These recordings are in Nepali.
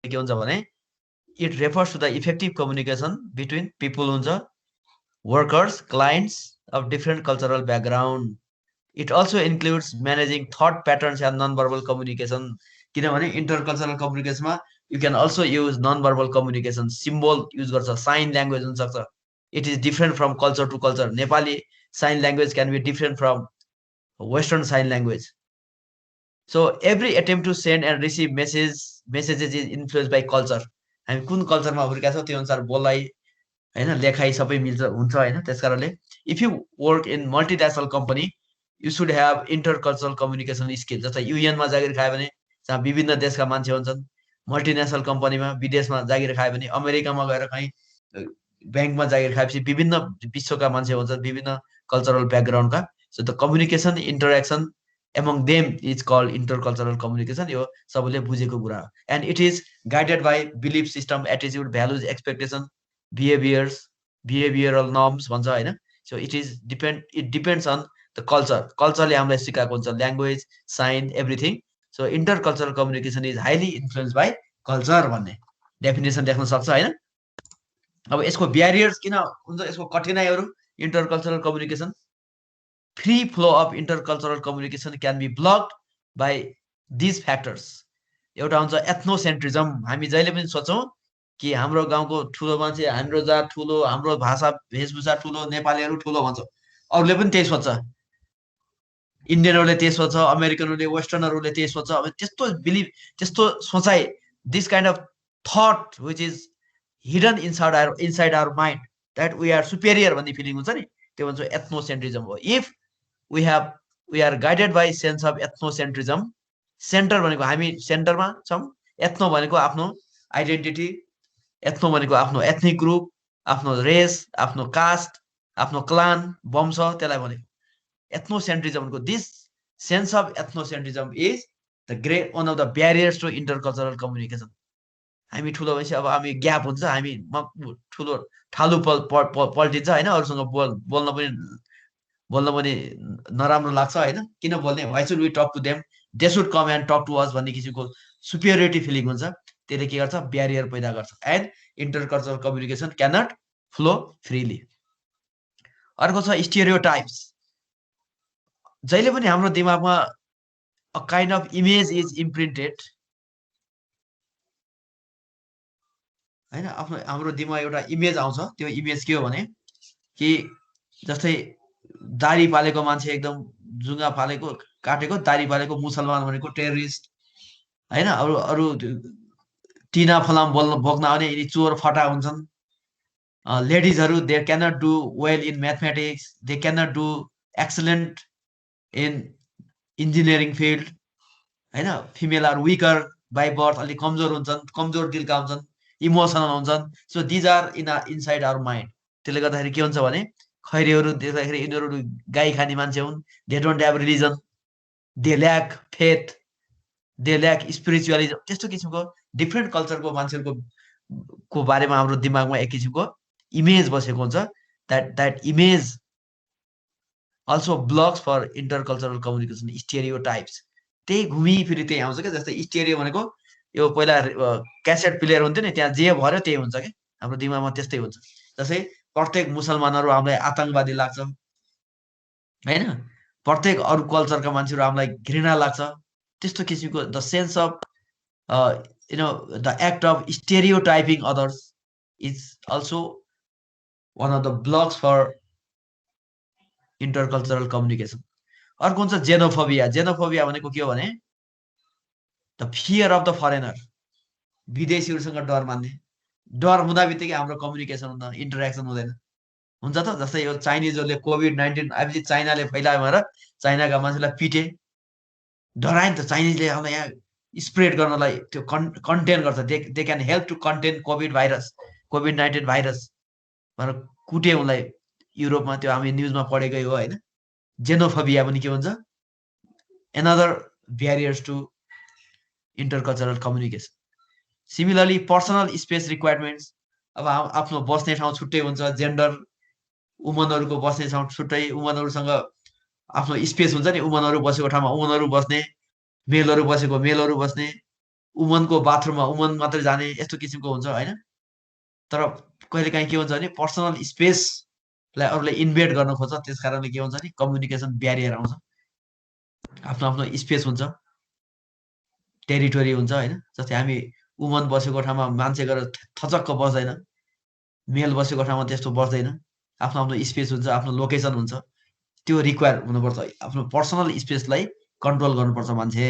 के हुन्छ भने it refers to the effective communication between people हुन्छ, workers, clients of different cultural background. It also includes managing thought patterns and non verbal communication. किनभने इन्टरकल्चरल कम्युनिकेसनमा you can also use non verbal communication, symbol use गर्छ, साइन ल्याङ्ग्वेज हुनसक्छ। It is different from culture to culture. Nepali sign language can be different from western sign language. So every attempt to send and receive messages is influence by culture. हामी कुन कल्चरमा हुर्केका छौँ त्यो अनुसार बोलाइ होइन लेखाइ सबै मिल्छ हुन्छ होइन। त्यस कारणले if you work in multinational company you should have intercultural communication skill. जस्तै युएनमा जागिर खायो भने जहाँ विभिन्न देशका मान्छे हुन्छन्, मल्टिनेसनल कम्पनीमा विदेशमा जागिर खायो भने अमेरिकामा गएर कहीँ ब्याङ्कमा जागिर खाएपछि विभिन्न विश्वका मान्छे हुन्छन्, विभिन्न कल्चरल ब्याकग्राउन्डका। So the communication interaction among them is called intercultural communication. यो सबैले बुझेको कुरा हो। And it is guided by belief system, attitude, values, expectation, behavioural norms भन्छ होइन। So it depends on the culture. कल्चरले हामीलाई सिकाएको हुन्छ, language, sign, everything. So intercultural communication is highly influence by culture भन्ने डेफिनेसन देख्न सक्छ होइन। अब यसको ब्यारियर्स किन हुन्छ, यसको कठिनाइहरू। Intercultural communication free flow of intercultural communication can be blocked by these factors. एउटा हुन्छ एथ्नोसेन्ट्रिजम। हामी जहिले पनि सोच्छौँ कि हाम्रो गाउँको ठुलो मान्छे, हाम्रो जात ठुलो, हाम्रो भाषा वेशभूषा ठुलो, नेपालीहरू ठुलो भन्छ। अरूले पनि त्यही सोच्छ, इन्डियनहरूले त्यही सोच्छ, अमेरिकनहरूले, वेस्टर्नहरूले त्यही सोच्छ। अब त्यस्तो बिलिभ, त्यस्तो सोचाइ, this kind of thought which is hidden inside our mind that we are superior भन्ने फिलिङ हुन्छ नि, त्यो भन्छ एथ्नोसेन्ट्रिजम हो। If we are guided by sense of ethnocentrism, centre भनेको हामी सेन्टरमा छौँ, एथ्नो भनेको आफ्नो आइडेन्टिटी, एथ्नो भनेको आफ्नो एथनिक ग्रुप, आफ्नो रेस, आफ्नो कास्ट, आफ्नो क्लान, वंश, त्यसलाई भनेको एथ्नोसेन्ट्रिजमको। This sense of ethnocentrism is the great one of the barriers to intercultural communication. हामी ठुलो भएपछि अब हामी ग्याप हुन्छ, हामी ठुलो ठालु पल्टिन्छ होइन, अरूसँग बोल्न पनि नराम्रो लाग्छ होइन। किन बोल्ने, why should we talk to them, they should come and talk to us भन्ने किसिमको सुपिरियोरिटी फिलिङ हुन्छ। त्यसले के गर्छ, ब्यारियर पैदा गर्छ and intercultural communication cannot flow freely. अर्को छ स्टेरियोटाइप्स। जहिले पनि हाम्रो दिमागमा a kind of image is imprinted होइन। हाम्रो दिमाग एउटा इमेज आउँछ, त्यो इमेज के हो भने कि जस्तै दारी पालेको मान्छे, एकदम जुङ्गा फालेको काटेको दारी पालेको मुसलमान भनेको टेररिस्ट होइन। अरू अरू टिना फलाम बोक्न आउने यिनी चोर फटा हुन्छन्। लेडिजहरू they cannot do well in mathematics, they cannot do excellent in engineering field होइन। Female are weaker by birth, अलिक कमजोर हुन्छन्, कमजोर दिलका हुन्छन्, इमोसनल हुन्छन्। So these are inside our mind. त्यसले गर्दाखेरि के हुन्छ भने खैरीहरू देख्दाखेरि यिनीहरू गाई खाने मान्छे हुन्, they don't have religion, they lack faith, they lack spiritualism. त्यस्तो किसिमको डिफ्रेन्ट कल्चरको मान्छेहरूको बारेमा हाम्रो दिमागमा एक किसिमको इमेज बसेको हुन्छ। That image also blocks for intercultural communication, stereotypes. त्यही घुमिफिरि त्यही आउँछ क्या। जस्तै स्टेरियो भनेको यो पहिला क्यासेट प्लेयर हुन्थ्यो नि, त्यहाँ जे भर्यो त्यही हुन्छ क्या। हाम्रो दिमागमा त्यस्तै हुन्छ। जस्तै प्रत्येक मुसलमानहरू हामीलाई आतङ्कवादी लाग्छ होइन, प्रत्येक अरू कल्चरका मान्छेहरू हामीलाई घृणा लाग्छ। त्यस्तो किसिमको the sense of the act of stereotyping others is also one of the blocks for intercultural communication. अर्को हुन्छ जेनोफोबिया। जेनोफोबिया भनेको के हो भने the fear of the foreigner, विदेशीहरूसँग डर मान्ने। डर हुँदा बित्तिकै हाम्रो कम्युनिकेसन हुँदैन, इन्टरेक्सन हुँदैन हुन्छ त। जस्तै यो चाइनिजहरूले कोभिड-19 आएपछि चाइनाले फैलायो भनेर चाइनाका मान्छेलाई पिटे, डरायो नि त। चाइनिजले हामीलाई यहाँ स्प्रेड गर्नलाई त्यो कन्टेन गर्छ, they can help to contain कोभिड-19 भाइरस भनेर कुटे उनलाई युरोपमा। त्यो हामी न्युजमा पढेकै हो होइन। जेनोफोबिया पनि के हुन्छ, another barriers to intercultural communication. Similarly personal space requirements. अब आफ्नो बस्ने ठाउँ छुट्टै हुन्छ, जेन्डर, वुमनहरूको बस्ने ठाउँ छुट्टै, वुमनहरूसँग आफ्नो स्पेस हुन्छ नि, वुमनहरू बसेको ठाउँमा वुमनहरू बस्ने, मेलहरू बसेको मेलहरू बस्ने, वुमनको बाथरुममा वुमन मात्रै जाने यस्तो किसिमको हुन्छ होइन। तर कहिलेकाहीँ के हुन्छ भने पर्सनल स्पेसलाई अरूले इन्भेड गर्न खोज्छ, त्यस कारणले के हुन्छ भने कम्युनिकेसन ब्यारियर आउँछ। आफ्नो आफ्नो स्पेस हुन्छ, टेरिटोरी हुन्छ होइन। जस्तै हामी वुमन बसेको ठाउँमा मान्छे गएर थचक्क बस्दैन, मेल बसेको ठाउँमा त्यस्तो बस्दैन। आफ्नो आफ्नो स्पेस हुन्छ, आफ्नो लोकेसन हुन्छ, त्यो रिक्वायर हुनुपर्छ। आफ्नो पर्सनल स्पेसलाई कन्ट्रोल गर्नुपर्छ मान्छे।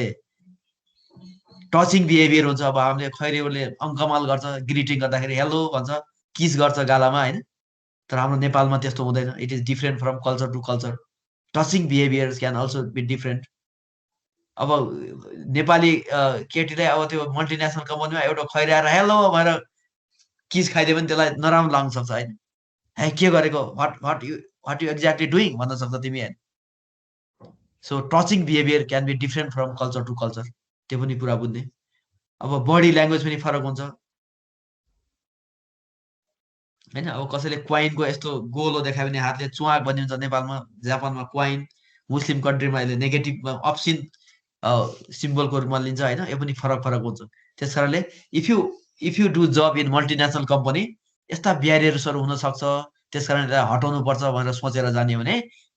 टचिङ बिहेभियर हुन्छ, अब हामीले खैरेले अङ्कमाल गर्छ, ग्रिटिङ गर्दाखेरि हेलो भन्छ, किस गर्छ गालामा होइन। तर हाम्रो नेपालमा त्यस्तो हुँदैन। It is different from culture to culture. Touching behaviours can also be different. अब नेपाली केटीलाई अब त्यो मल्टिनेसनल कम्पनीमा एउटा खैरे आएर हेलो भनेर किस खाइदियो भने त्यसलाई नराम्रो लाग्न सक्छ होइन। है के गरेको, वाट यु एक्ज्याक्टली डुइङ भन्न सक्छ तिमी होइन। So touching behaviour can be different from culture to culture, त्यो पनि कुरा बुझ्ने। अब बडी ल्याङ्ग्वेज पनि फरक हुन्छ होइन। अब कसैले क्वाइनको यस्तो गोलो देखायो भने हातले चुवाक भन्ने हुन्छ नेपालमा, जापानमा क्वाइन, मुस्लिम कन्ट्रीमा यसले नेगेटिभमा अप्सिन सिम्बलको रूपमा लिन्छ होइन। यो पनि फरक फरक हुन्छ। त्यस कारणले if you do job in multinational company यस्ता ब्यारियर्सहरू हुनसक्छ, त्यस कारण यसलाई हटाउनु पर्छ भनेर सोचेर जाने भने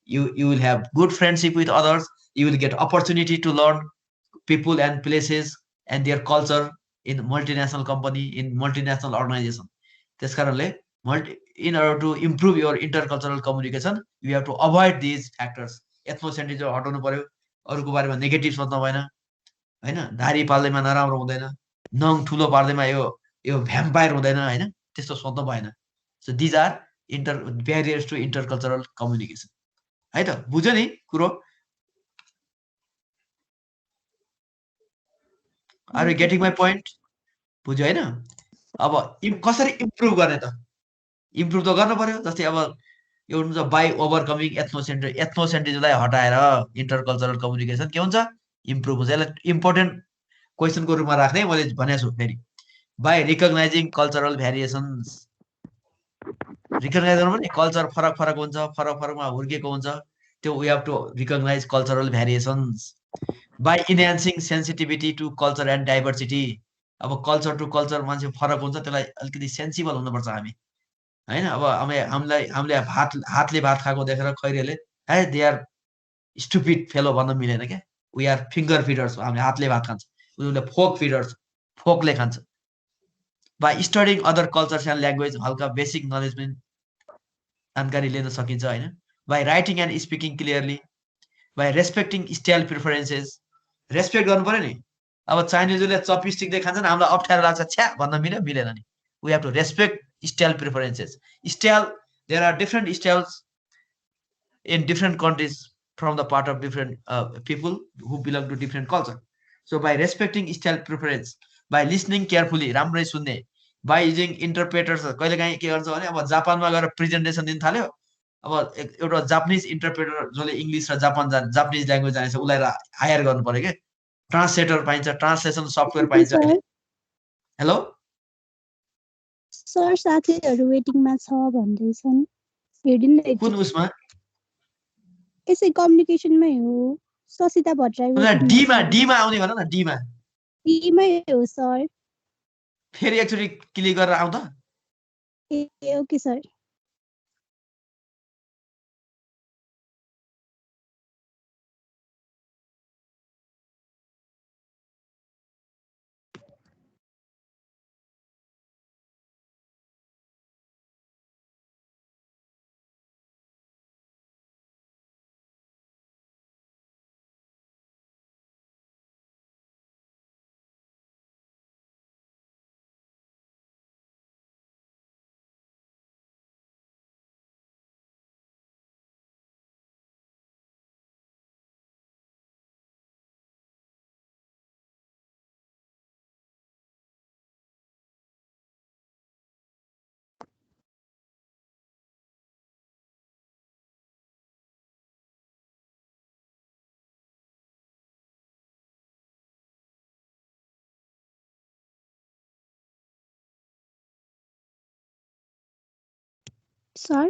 you will have good friendship with others, you will get opportunity to learn people and places and their culture in multinational company, in multinational organization. त्यस कारणले in order to improve your intercultural communication, you have to avoid these factors. एथ्नोसेन्ट्रिजम हटाउनु पर्यो, अरूको बारेमा नेगेटिभ सोच्नु भएन होइन। दारी पाल्दैमा नराम्रो हुँदैन, नङ ठुलो पार्दैमा यो भ्याम्पायर हुँदैन होइन, त्यस्तो सोच्नु भएन। So these are barriers to intercultural communication है त। बुझ्यो नि कुरो? Are you getting my point? बुझ्यो होइन? अब कसरी इम्प्रुभ गर्ने त? इम्प्रुभ त गर्नु पर्यो। जस्तै अब एउटा हुन्छ बाई ओभरकमिङ एथ्नोसेन्ट्रिजमलाई हटाएर इन्टरकल्चरल कम्युनिकेसन के हुन्छ, इम्प्रुभ हुन्छ। यसलाई इम्पोर्टेन्ट क्वेसनको रूपमा राख्ने मैले भनेको छु फेरि। बाई रिकगनाइजिङ कल्चरल भ्यारिएसन्स, रिकगनाइज गर्नु पर्ने कल्चर फरक फरक हुन्छ, फरक फरकमा हुर्किएको हुन्छ, त्यो we have to recognise cultural variations. By enhancing sensitivity to culture and diversity, अब कल्चर टु कल्चर मान्छे फरक हुन्छ, त्यसलाई अलिकति सेन्सिबल हुनुपर्छ हामी होइन। अब हामीले हातले भात खाएको देखेर खैरेले है दे आर स्टुपिड फेलो भन्न मिलेन क्या। वी आर फिङ्गर फिडर्स, हामीले हातले भात खान्छ, उनीहरूले फोक फिडर्स, फोकले खान्छ। By studying other cultures and language, हल्का बेसिक नलेज पनि जानकारी लिन सकिन्छ होइन। By writing and speaking clearly, by respecting style preferences, respect गर्नु पर्यो नि। अब चाइनिजले चपस्टिकले खान्छन्, हामीलाई अप्ठ्यारो लाग्छ, छ्या भन्न मिल्यो मिलेन नि। We have to respect style preferences. Style, there are different styles in different countries from the part of different people who belong to different culture. So by respecting style preference, by listening carefully, राम्रै सुन्ने, by using interpreters, कहिलेकाहीँ के गर्छ भने अब जापानमा गएर प्रेजेन्टेसन दिन थाल्यो, अब एउटा जापानिज इन्टरप्रेटर जसले इङ्ग्लिस र जापानिज ल्याङ्ग्वेज जानेछ उसलाई हायर गर्नु पर्यो क्या। ट्रान्सलेटर पाइन्छ, ट्रान्सलेसन सफ्टवेयर पाइन्छ होइन। हेलो सर, साथीहरू वेटिङमा छ भन्दैछन्, हेरिरहेको कुन उसमा? यसै कम्युनिकेसनमै हो, ससिता भट्टराई डीमा आउने भन न, डीमै हो सर। फेरि एकचोटि क्लिक गरेर आउँदा। ए okay sir. Sir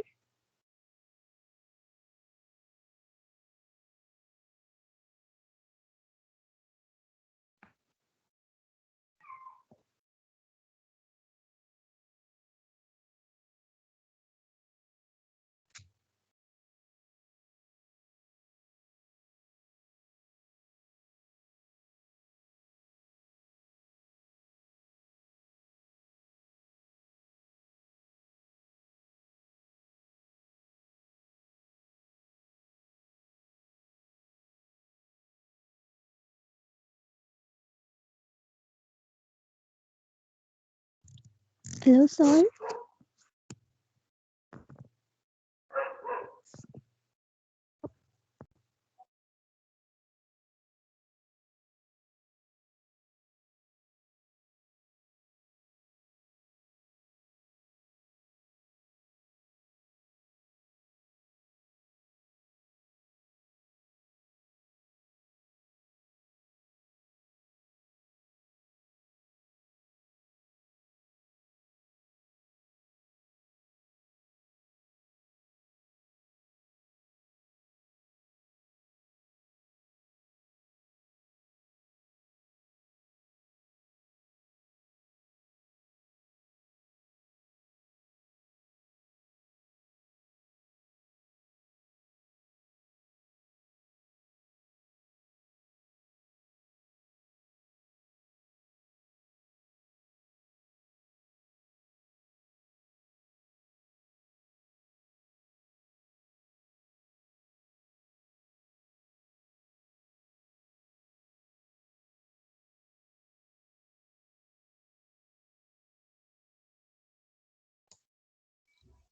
Hello, sir.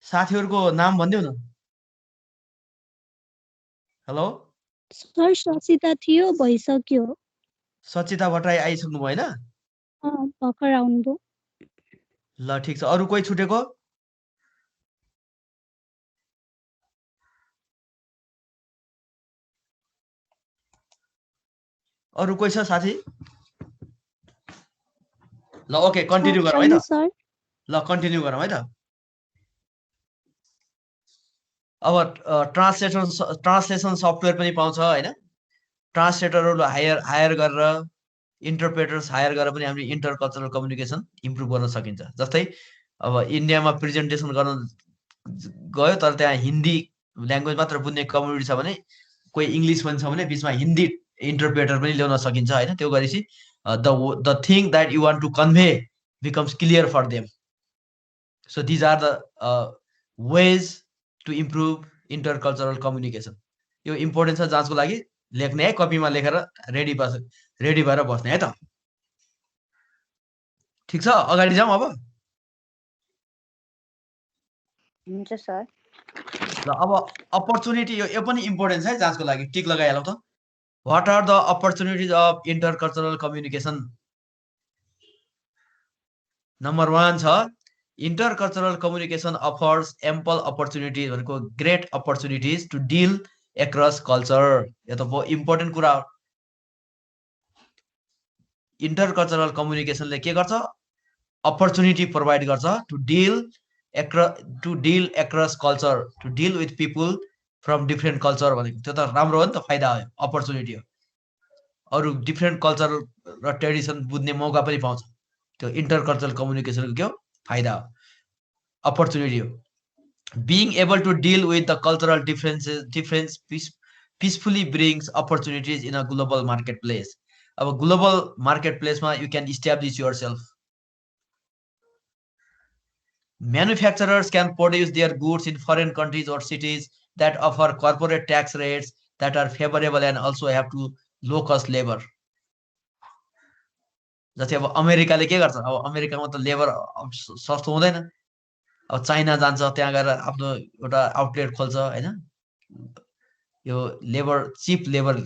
साथीहरुको नाम भनिदेऊ न। हेलो सर ससिता थियो भइसक्यो। सचिता भट्टराई आइसक्नु भयो हैन? भर्खर आउनुभयो। ल ठीक छ, अरु कोही छुटेको? अरु कोही छ साथी? ल ओके कन्टिन्यू गरौँ है छैन त। सर। ल कन्टिन्यू गरौँ है त। अब ट्रान्सलेसन सफ्टवेयर पनि पाउँछ हैन? ट्रान्सलेटरहरु हायर गरेर इन्टरप्रेटर्स हायर गरेर पनि हामीले इन्टरकल्चरल कम्युनिकेसन इम्प्रुभ गर्न सकिन्छ। जस्तै अब इन्डियामा प्रेजेन्टेसन गर्न गयो तर त्यहाँ हिन्दी ल्याङ्ग्वेज मात्र बुझ्ने कम्युनिटी छ भने, कोही इङ्ग्लिस पनि छ भने बीचमा हिन्दी इन्टरप्रेटर पनि ल्याउन सकिन्छ हैन? त्यो गरेपछि the thing that you want to convey becomes clear for them. So these are the ways to improve intercultural communication. यो इम्पोर्टेन्ट छ जाँचको लागि लेख्ने है, कपीमा लेखेर रेडी भएर बस्ने है त। ठीक छ, अगाडि जाउँ अब। हुन्छ सर। ल अब अपर्चुनिटी यो पनि इम्पोर्टेन्ट छ है जाँचको लागि, टिक लगाइहालौँ त। What are the opportunities of intercultural communication? Number 1 छ intercultural communication offers ample opportunities, भनेको great opportunities to deal across culture. यो त बहुत इम्पोर्टेन्ट कुरा हो। intercultural communication ले के गर्छ? opportunity provide गर्छ to deal across culture, to deal with people from different culture भनेको त्यो त राम्रो हो नि त, फाइदा हो, opportunity हो। अरु डिफरेन्ट कल्चर र ट्रेडिसन बुझ्ने मौका पनि पाउँछ। त्यो इन्टरकल्चरल कम्युनिकेसनको के हो? फाइदा हो, अपर्चुनिटी हो। Being able to deal with the cultural difference peacefully brings opportunities in a global marketplace. अब global मार्केटप्लेसमा you can establish yourself. Manufacturers can produce their goods in foreign countries or cities that offer corporate tax rates that are favorable and also have to low cost labor. जस्तै अब अमेरिकाले के गर्छ? अब अमेरिकामा त लेबर सस्तो हुँदैन। अब चाइना जान्छ, त्यहाँ गएर आफ्नो एउटा आउटलेट खोल्छ हैन? यो लेबर चिप लेबर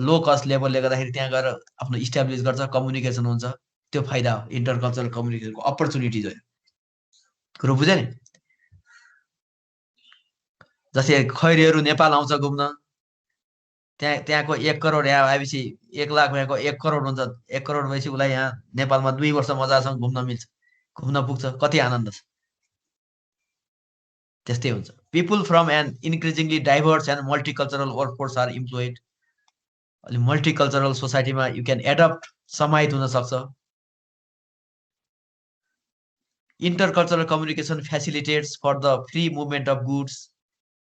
लो कस्ट लेबरले गर्दाखेरि त्यहाँ गएर आफ्नो इस्टाब्लिश गर्छ, कम्युनिकेसन हुन्छ। त्यो फाइदा हो इन्टरकल्चरल कम्युनिकेसनको, अपर्चुनिटिज हो। कुरो बुझ्यो नि? जस्तै खैरीहरू नेपाल आउँछ घुम्न, त्यहाँको 1 करोड यहाँ आएपछि 1 लाख भएको 1 करोड हुन्छ। 1 करोड भएपछि उसलाई यहाँ नेपालमा 2 वर्ष मजासँग घुम्न मिल्छ, घुम्न पुग्छ, कति आनन्द छ। त्यस्तै हुन्छ। People from an increasingly diverse and multicultural workforce are employed. अनि मल्टिकल्चरल सोसाइटीमा you can adapt, समाहित हुन सक्छ। Intercultural communication facilitates for the free movement of goods.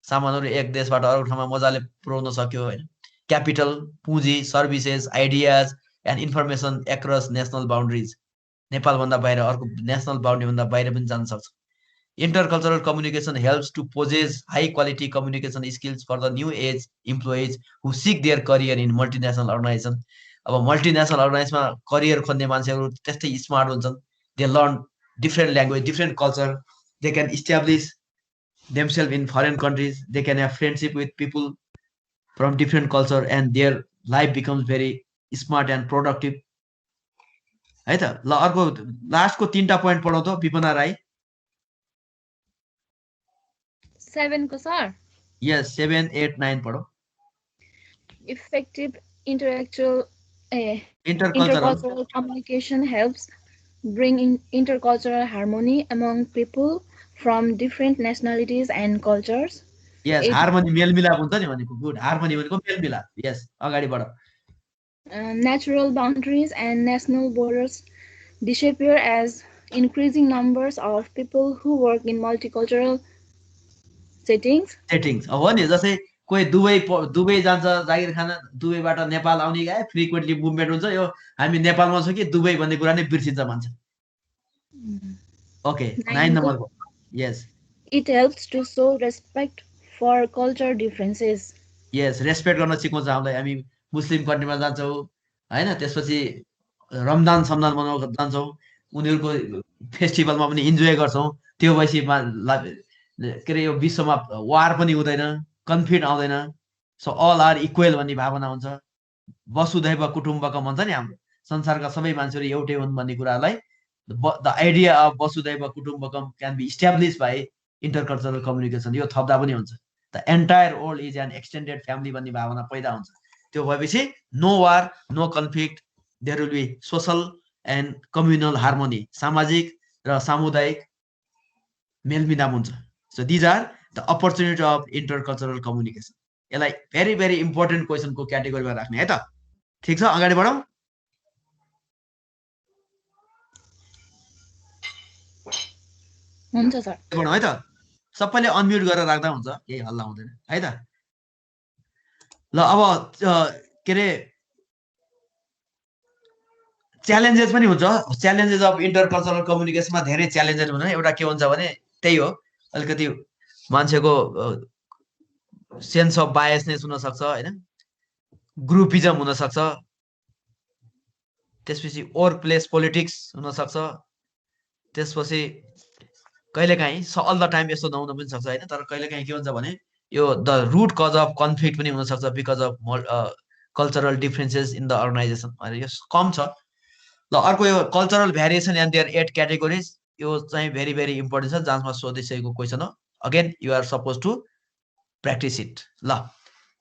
सामानहरु एक देशबाट अर्को ठाउँमा मजाले पुर्याउन सक्यो हैन? Capital, पुँजी, services, ideas and information across national boundaries. Nepal भन्दा बाहिर अर्को नेशनल बाउन्ड्री भन्दा बाहिर पनि जान सक्छ। Intercultural communication helps to possess high quality communication skills for the new age employees who seek their career in multinational organization. अब मल्टिनेशनल अर्गनाइजेसनमा करियर खोज्ने मान्छेहरु त्यस्तै स्मार्ट हुन्छन्। They learn different language, different culture. They can establish themselves in foreign countries. They can have friendship with people from different culture, and their life becomes very smart and productive. है त ल अर्को लास्टको 3टा पोइन्ट पढाउ त विपना राई 7 को sir yes 7 8 9 पढौ effective intercultural intercultural communication helps bring in intercultural harmony among people from different nationalities and cultures. Yes harmony मेलमिलाप हुन्छ नि भनेको गुड हार्मनी भनेको मेलमिलाप यस अगाडि बढ Natural boundaries and national borders disappear as increasing numbers of people who work in multicultural settings. हो नि जस्तै कोही दुबई जान्छ जागिर खान दुबईबाट नेपाल आउने गाए फ्रिक्वेन्टली मुभमेन्ट हुन्छ यो हामी नेपालमा छौं कि दुबई भन्ने कुरा नै बिर्सिन्छ मान्छे ओके 9 नम्बरको यस It helps to show respect for culture differences. Yes respect गर्न सिकाउँछ हामीलाई हामी मुस्लिम कन्ट्रीमा जान्छौं हैन त्यसपछि रमजान समजान मनाउन जान्छौं उनीहरुको फेस्टिभलमा पनि इन्जोय गर्छौं त्यो भएपछि के रे यो विश्वमा वार पनि हुँदैन कन्फ्लिक्ट आउँदैन सो अल आर इक्वल भन्ने भावना हुन्छ वसुधैव कुटुम्बकम भन्छ नि हाम्रो संसारका सबै मान्छेहरु एउटै हुन् भन्ने कुरालाई the idea of Vasudhaiva Kutumbakam can be establish by intercultural communication यो थप्दा पनि हुन्छ the entire world is an extended family भन्ने भावना पैदा हुन्छ त्यो भएपछि no war no conflict there will be social and communal harmony सामाजिक र सामुदायिक मेलमिलाप हुन्छ so these are the opportunity of intercultural communication यसलाई भेरी भेरी इम्पोर्टेन्ट क्वेशनको क्याटेगोरीमा राख्ने है त ठीक छ अगाडि बढौं हुन्छ सर बढौं है त सबैले अनम्युट गरेर राख्दा हुन्छ केही हल्ला हुँदैन है त ल अब के रे च्यालेन्जेस पनि हुन्छ च्यालेन्जेस अफ इंटरकल्चरल कम्युनिकेसनमा धेरै च्यालेन्जेस हुन्छ एउटा के हुन्छ भने त्यही हो अलिकति मान्छेको सेन्स अफ बायसनेस हुन सक्छ हैन ग्रुपिजम हुन सक्छ त्यसपछि वर्क प्लेस पोलिटिक्स हुन सक्छ त्यसपछि कहिलेकाहीँ अल द टाइम यस्तो नहुन पनि सक्छ हैन तर कहिलेकाहीँ के हुन्छ भने यो the root cause of conflict पनि हुन सक्छ because of cultural differences in the organisation यो कम छ ल अर्को यो cultural variation and there 8 categories यो चाहिँ भेरी भेरी इम्पोर्टेन्ट छ जाँचमा सोधिसकेको क्वेशन हो again you are suppose to practise it ल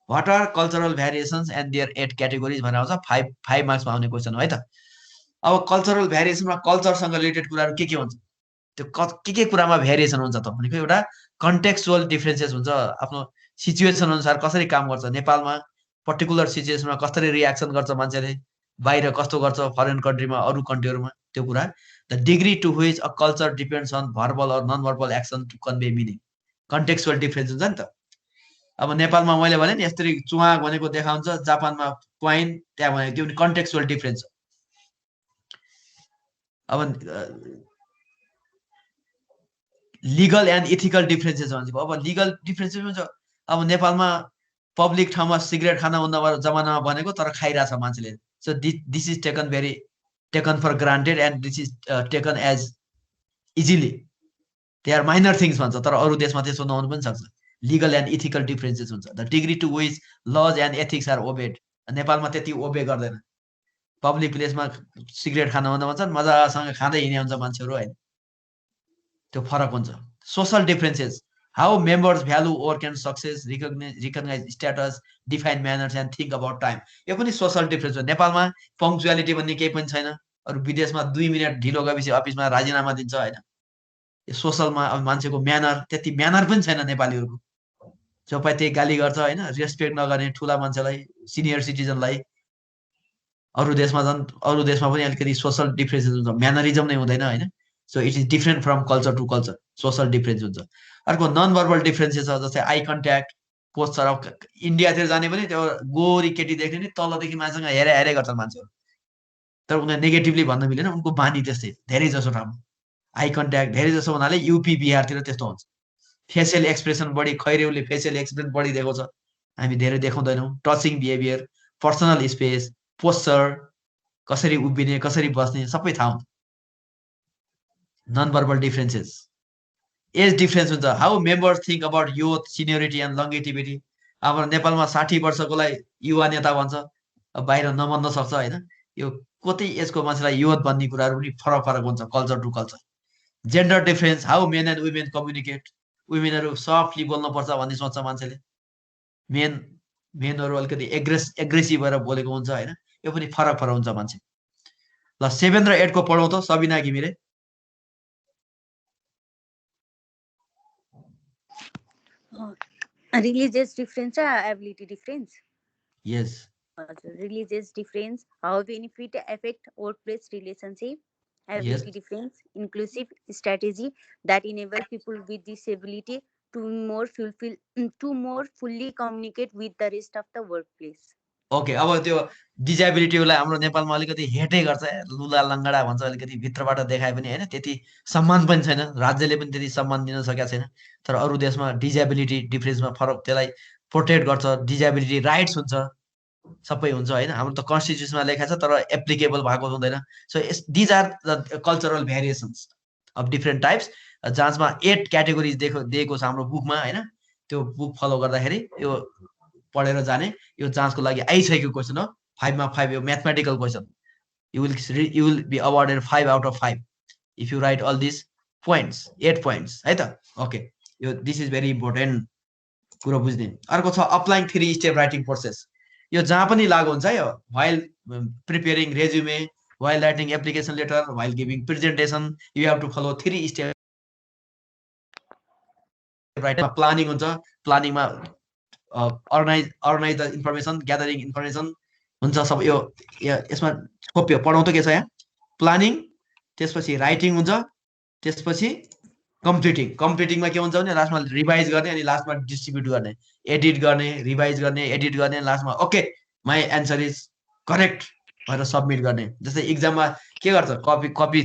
what are cultural variations and there 8 categories भनेर आउँछ 5 मार्क्समा आउने क्वेशन हो है त अब कल्चरल भेरिएसनमा कल्चरसँग रिलेटेड कुराहरू के हुन्छ त्यो के कुरामा भेरिएसन हुन्छ त भनेको एउटा कन्टेक्स्चुअल डिफरेन्सेस हुन्छ आफ्नो सिचुएसन अनुसार कसरी काम गर्छ नेपालमा पर्टिकुलर सिचुएसनमा कसरी रियाक्सन गर्छ मान्छेले बाहिर कस्तो गर्छ फरेन कन्ट्रीमा अरु कन्ट्रीहरुमा त्यो कुरा the degree to which a culture depends on verbal or non verbal action to convey meaning contextual difference हुन्छ नि त अब नेपालमा मैले भने नि यसरी चुवा भनेको देखाउँछ जापानमा क्वाइन त्यहाँ भनेको त्यो पनि कन्टेक्स्चुअल डिफरेन्स अब लिगल एन्ड इथिकल डिफरेन्सेस भन्छ अब लिगल डिफरेन्सेस हुन्छ अब नेपालमा पब्लिक ठाउँमा सिगरेट खान हुँदा जमानामा भनेको तर खाइराछ मान्छेले so this is taken for granted and this is taken as easily they are minor things भन्छ तर अरू देशमा त्यसो नहुनु पनि सक्छ लिगल एन्ड इथिकल डिफरेन्सेस हुन्छ the degree to which laws and ethics are obeyed नेपालमा त्यति ओबे गर्दैन पब्लिक प्लेसमा सिगरेट खान भन्दा भन्छन् मजासँग खाँदै हिँड्ने हुन्छ मान्छेहरू होइन त्यो फरक हुन्छ social differences how members value work and success recognise status define manners and think about time यो पनि सोशल डिफरेन्स हो नेपालमा पङ्क्चुअलिटी भन्ने केही पनि छैन अरू विदेशमा 2 मिनट ढिलो गएपछि अफिसमा राजीनामा दिन्छ होइन यो सोशलमा अब मान्छेको म्यानर त्यति म्यानर पनि छैन नेपालीहरूको जो पाए त्यही गाली गर्छ होइन रेस्पेक्ट नगर्ने ठुला मान्छेलाई सिनियर सिटिजनलाई अरू देशमा पनि अलिकति सोशल डिफरेन्सेस हुन्छ म्यानरिजम नै हुँदैन होइन so it is different from culture to culture social difference हुन्छ अर्को नन भर्बल डिफरेन्सेस छ जस्तै आई कन्ट्याक्ट पोस्चर अब इन्डियातिर जाने पनि त्यो गोरी केटी देख्ने नि तलदेखि मान्छेसँग हेरे गर्छन् मान्छेहरू तर उनीहरू नेगेटिभली भन्न मिलेन उनको बानी त्यस्तै धेरै जसो ठाउँमा आई कन्ट्याक्ट धेरै जसो हुनाले युपी बिहारतिर त्यस्तो हुन्छ फेसियल एक्सप्रेसन बढी खैरेउले फेसियल एक्सप्रेसन बढी देखाउँछ हामी धेरै देखाउँदैनौँ touching behaviour personal space posture कसरी उभिने कसरी बस्ने सबै थाहा हुन्छ non verbal differences age difference हुन्छ how members think about youth seniority and longevity अब नेपालमा 60 वर्षकोलाई युवा नेता भन्छ बाहिर नभन्न सक्छ होइन यो कति एजको मान्छेलाई युथ भन्ने कुराहरू पनि फरक फरक हुन्छ culture to culture gender difference how men and women communicate वुमेनहरू सफ्टली बोल्नुपर्छ भन्ने सोच्छ मान्छेले मेनहरू अलिकति एग्रेसिभ भएर बोलेको हुन्छ होइन यो पनि फरक फरक हुन्छ मान्छे ल 7 र 8 को पढौँ त Sabina Ghimire Religious difference or ability difference? Yes Religious difference, how benefit affect workplace relationship. Ability difference, inclusive strategy that enable people with disability to more fully communicate with the rest of the workplace. Okay अब त्यो डिजेबिलिटीलाई हाम्रो नेपालमा अलिकति हेटै गर्छ लुला लङ्गडा भन्छ अलिकति भित्रबाट देखाए पनि होइन त्यति सम्मान पनि छैन राज्यले पनि त्यति सम्मान दिन सकेका छैन तर अरू देशमा डिजेबिलिटी डिफरेन्समा फरक त्यसलाई प्रोटेक्ट गर्छ डिजेबिलिटी राइट्स हुन्छ सबै हुन्छ होइन हाम्रो त कन्स्टिट्युसनमा लेखेको छ तर एप्लिकेबल भएको हुँदैन so these are the cultural variations of different types जाँचमा 8 क्याटेगोरिज दिएको छ हाम्रो बुकमा होइन त्यो बुक फलो गर्दाखेरि यो पढेर जाने यो जाँचको लागि आइसकेको क्वेसन हो 5 मा 5 यो mathematical question you will be awarded 5 out of 5 if you write all these points 8 points है त ओके यो दिस इज भेरी इम्पोर्टेन्ट कुरो बुझ्ने अर्को छ अप्लाइङ 3 स्टेप राइटिङ प्रोसेस यो जहाँ पनि लागु हुन्छ यो while preparing resume while writing application letter while giving presentation you have to follow 3 step writing planning हुन्छ प्लानिङमा organize the information gathering information हुन्छ सब यो यसमा खोप्यो पढाउँ त के छ यहाँ प्लानिङ त्यसपछि राइटिङ हुन्छ त्यसपछि कम्प्लिटिङमा के हुन्छ भने लास्टमा रिभाइज गर्ने अनि लास्टमा डिस्ट्रिब्युट गर्ने एडिट गर्ने लास्टमा okay my answer is correct भनेर सबमिट गर्ने जस्तै इक्जाममा के गर्छ कपी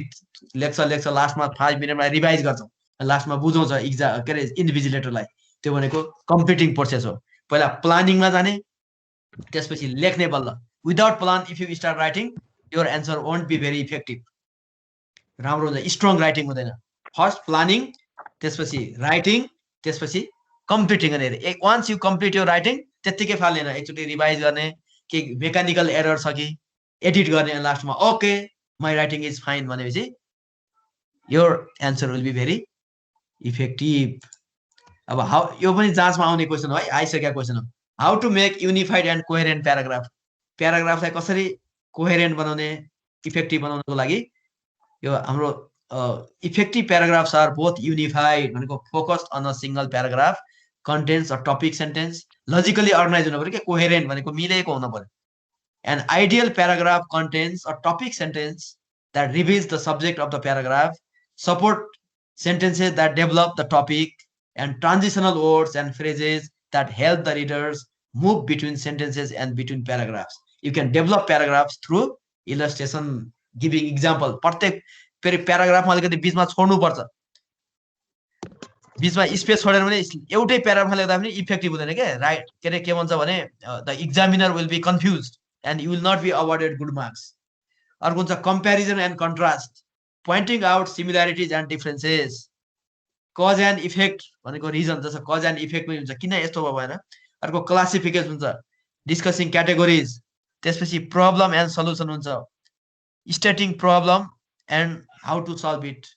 लेख्छ लास्टमा 5 मिनटमा रिभाइज गर्छ लास्टमा बुझाउँछ इक्जाम के अरे इन्भिजिलेटरलाई त्यो भनेको कम्प्लिटिङ प्रोसेस हो पहिला प्लानिङमा जाने त्यसपछि लेख्ने बल्ल without plan if you start writing your answer won't be very effective राम्रो हुन्छ स्ट्रङ राइटिङ हुँदैन फर्स्ट प्लानिङ त्यसपछि राइटिङ त्यसपछि कम्प्लिटिङ गर्ने once you complete your writing त्यत्तिकै फाल्दैन एकचोटि रिभाइज गर्ने के मेकानिकल एरर छ कि एडिट गर्ने लास्टमा okay my writing is fine भनेपछि your answer will be very effective अब हाउ यो पनि जाँचमा आउने क्वेसन हो है आइसकेको क्वेसन हो how to make unified and coherent प्याराग्राफलाई कसरी कोहेरेन्ट बनाउने इफेक्टिभ बनाउनको लागि यो हाम्रो effective paragraphs are both unified भनेको focused on a single paragraph contents a topic sentence logically organise हुनु पर्यो कि कोहेरेन्ट भनेको मिलेको हुनु पर्यो an ideal paragraph contents a topic sentence that reveals the subject of the paragraph support sentences that develop the topic and transitional words and phrases that help the readers move between sentences and between paragraphs. You can develop paragraphs through illustration, giving example. प्रत्येक फेरि प्याराग्राफमा अलिकति बीचमा छोड्नु पर्छ बीचमा स्पेस छोडेर भने एउटै प्याराग्राफमा लेख्दा पनि इफेक्टिभ हुँदैन के राइट के अरे के भन्छ भने the examiner will be confused and you will not be awarded good marks अर्को हुन्छ comparison and contrast pointing out similarities and differences cause and effect भनेको रिजन जस्तो cause and effect पनि हुन्छ किन यस्तो भयो भनेर अर्को क्लासिफिकेसन हुन्छ डिस्कसिङ क्याटेगोरिज त्यसपछि प्रब्लम एन्ड सल्युसन हुन्छ stating problem and how to solve it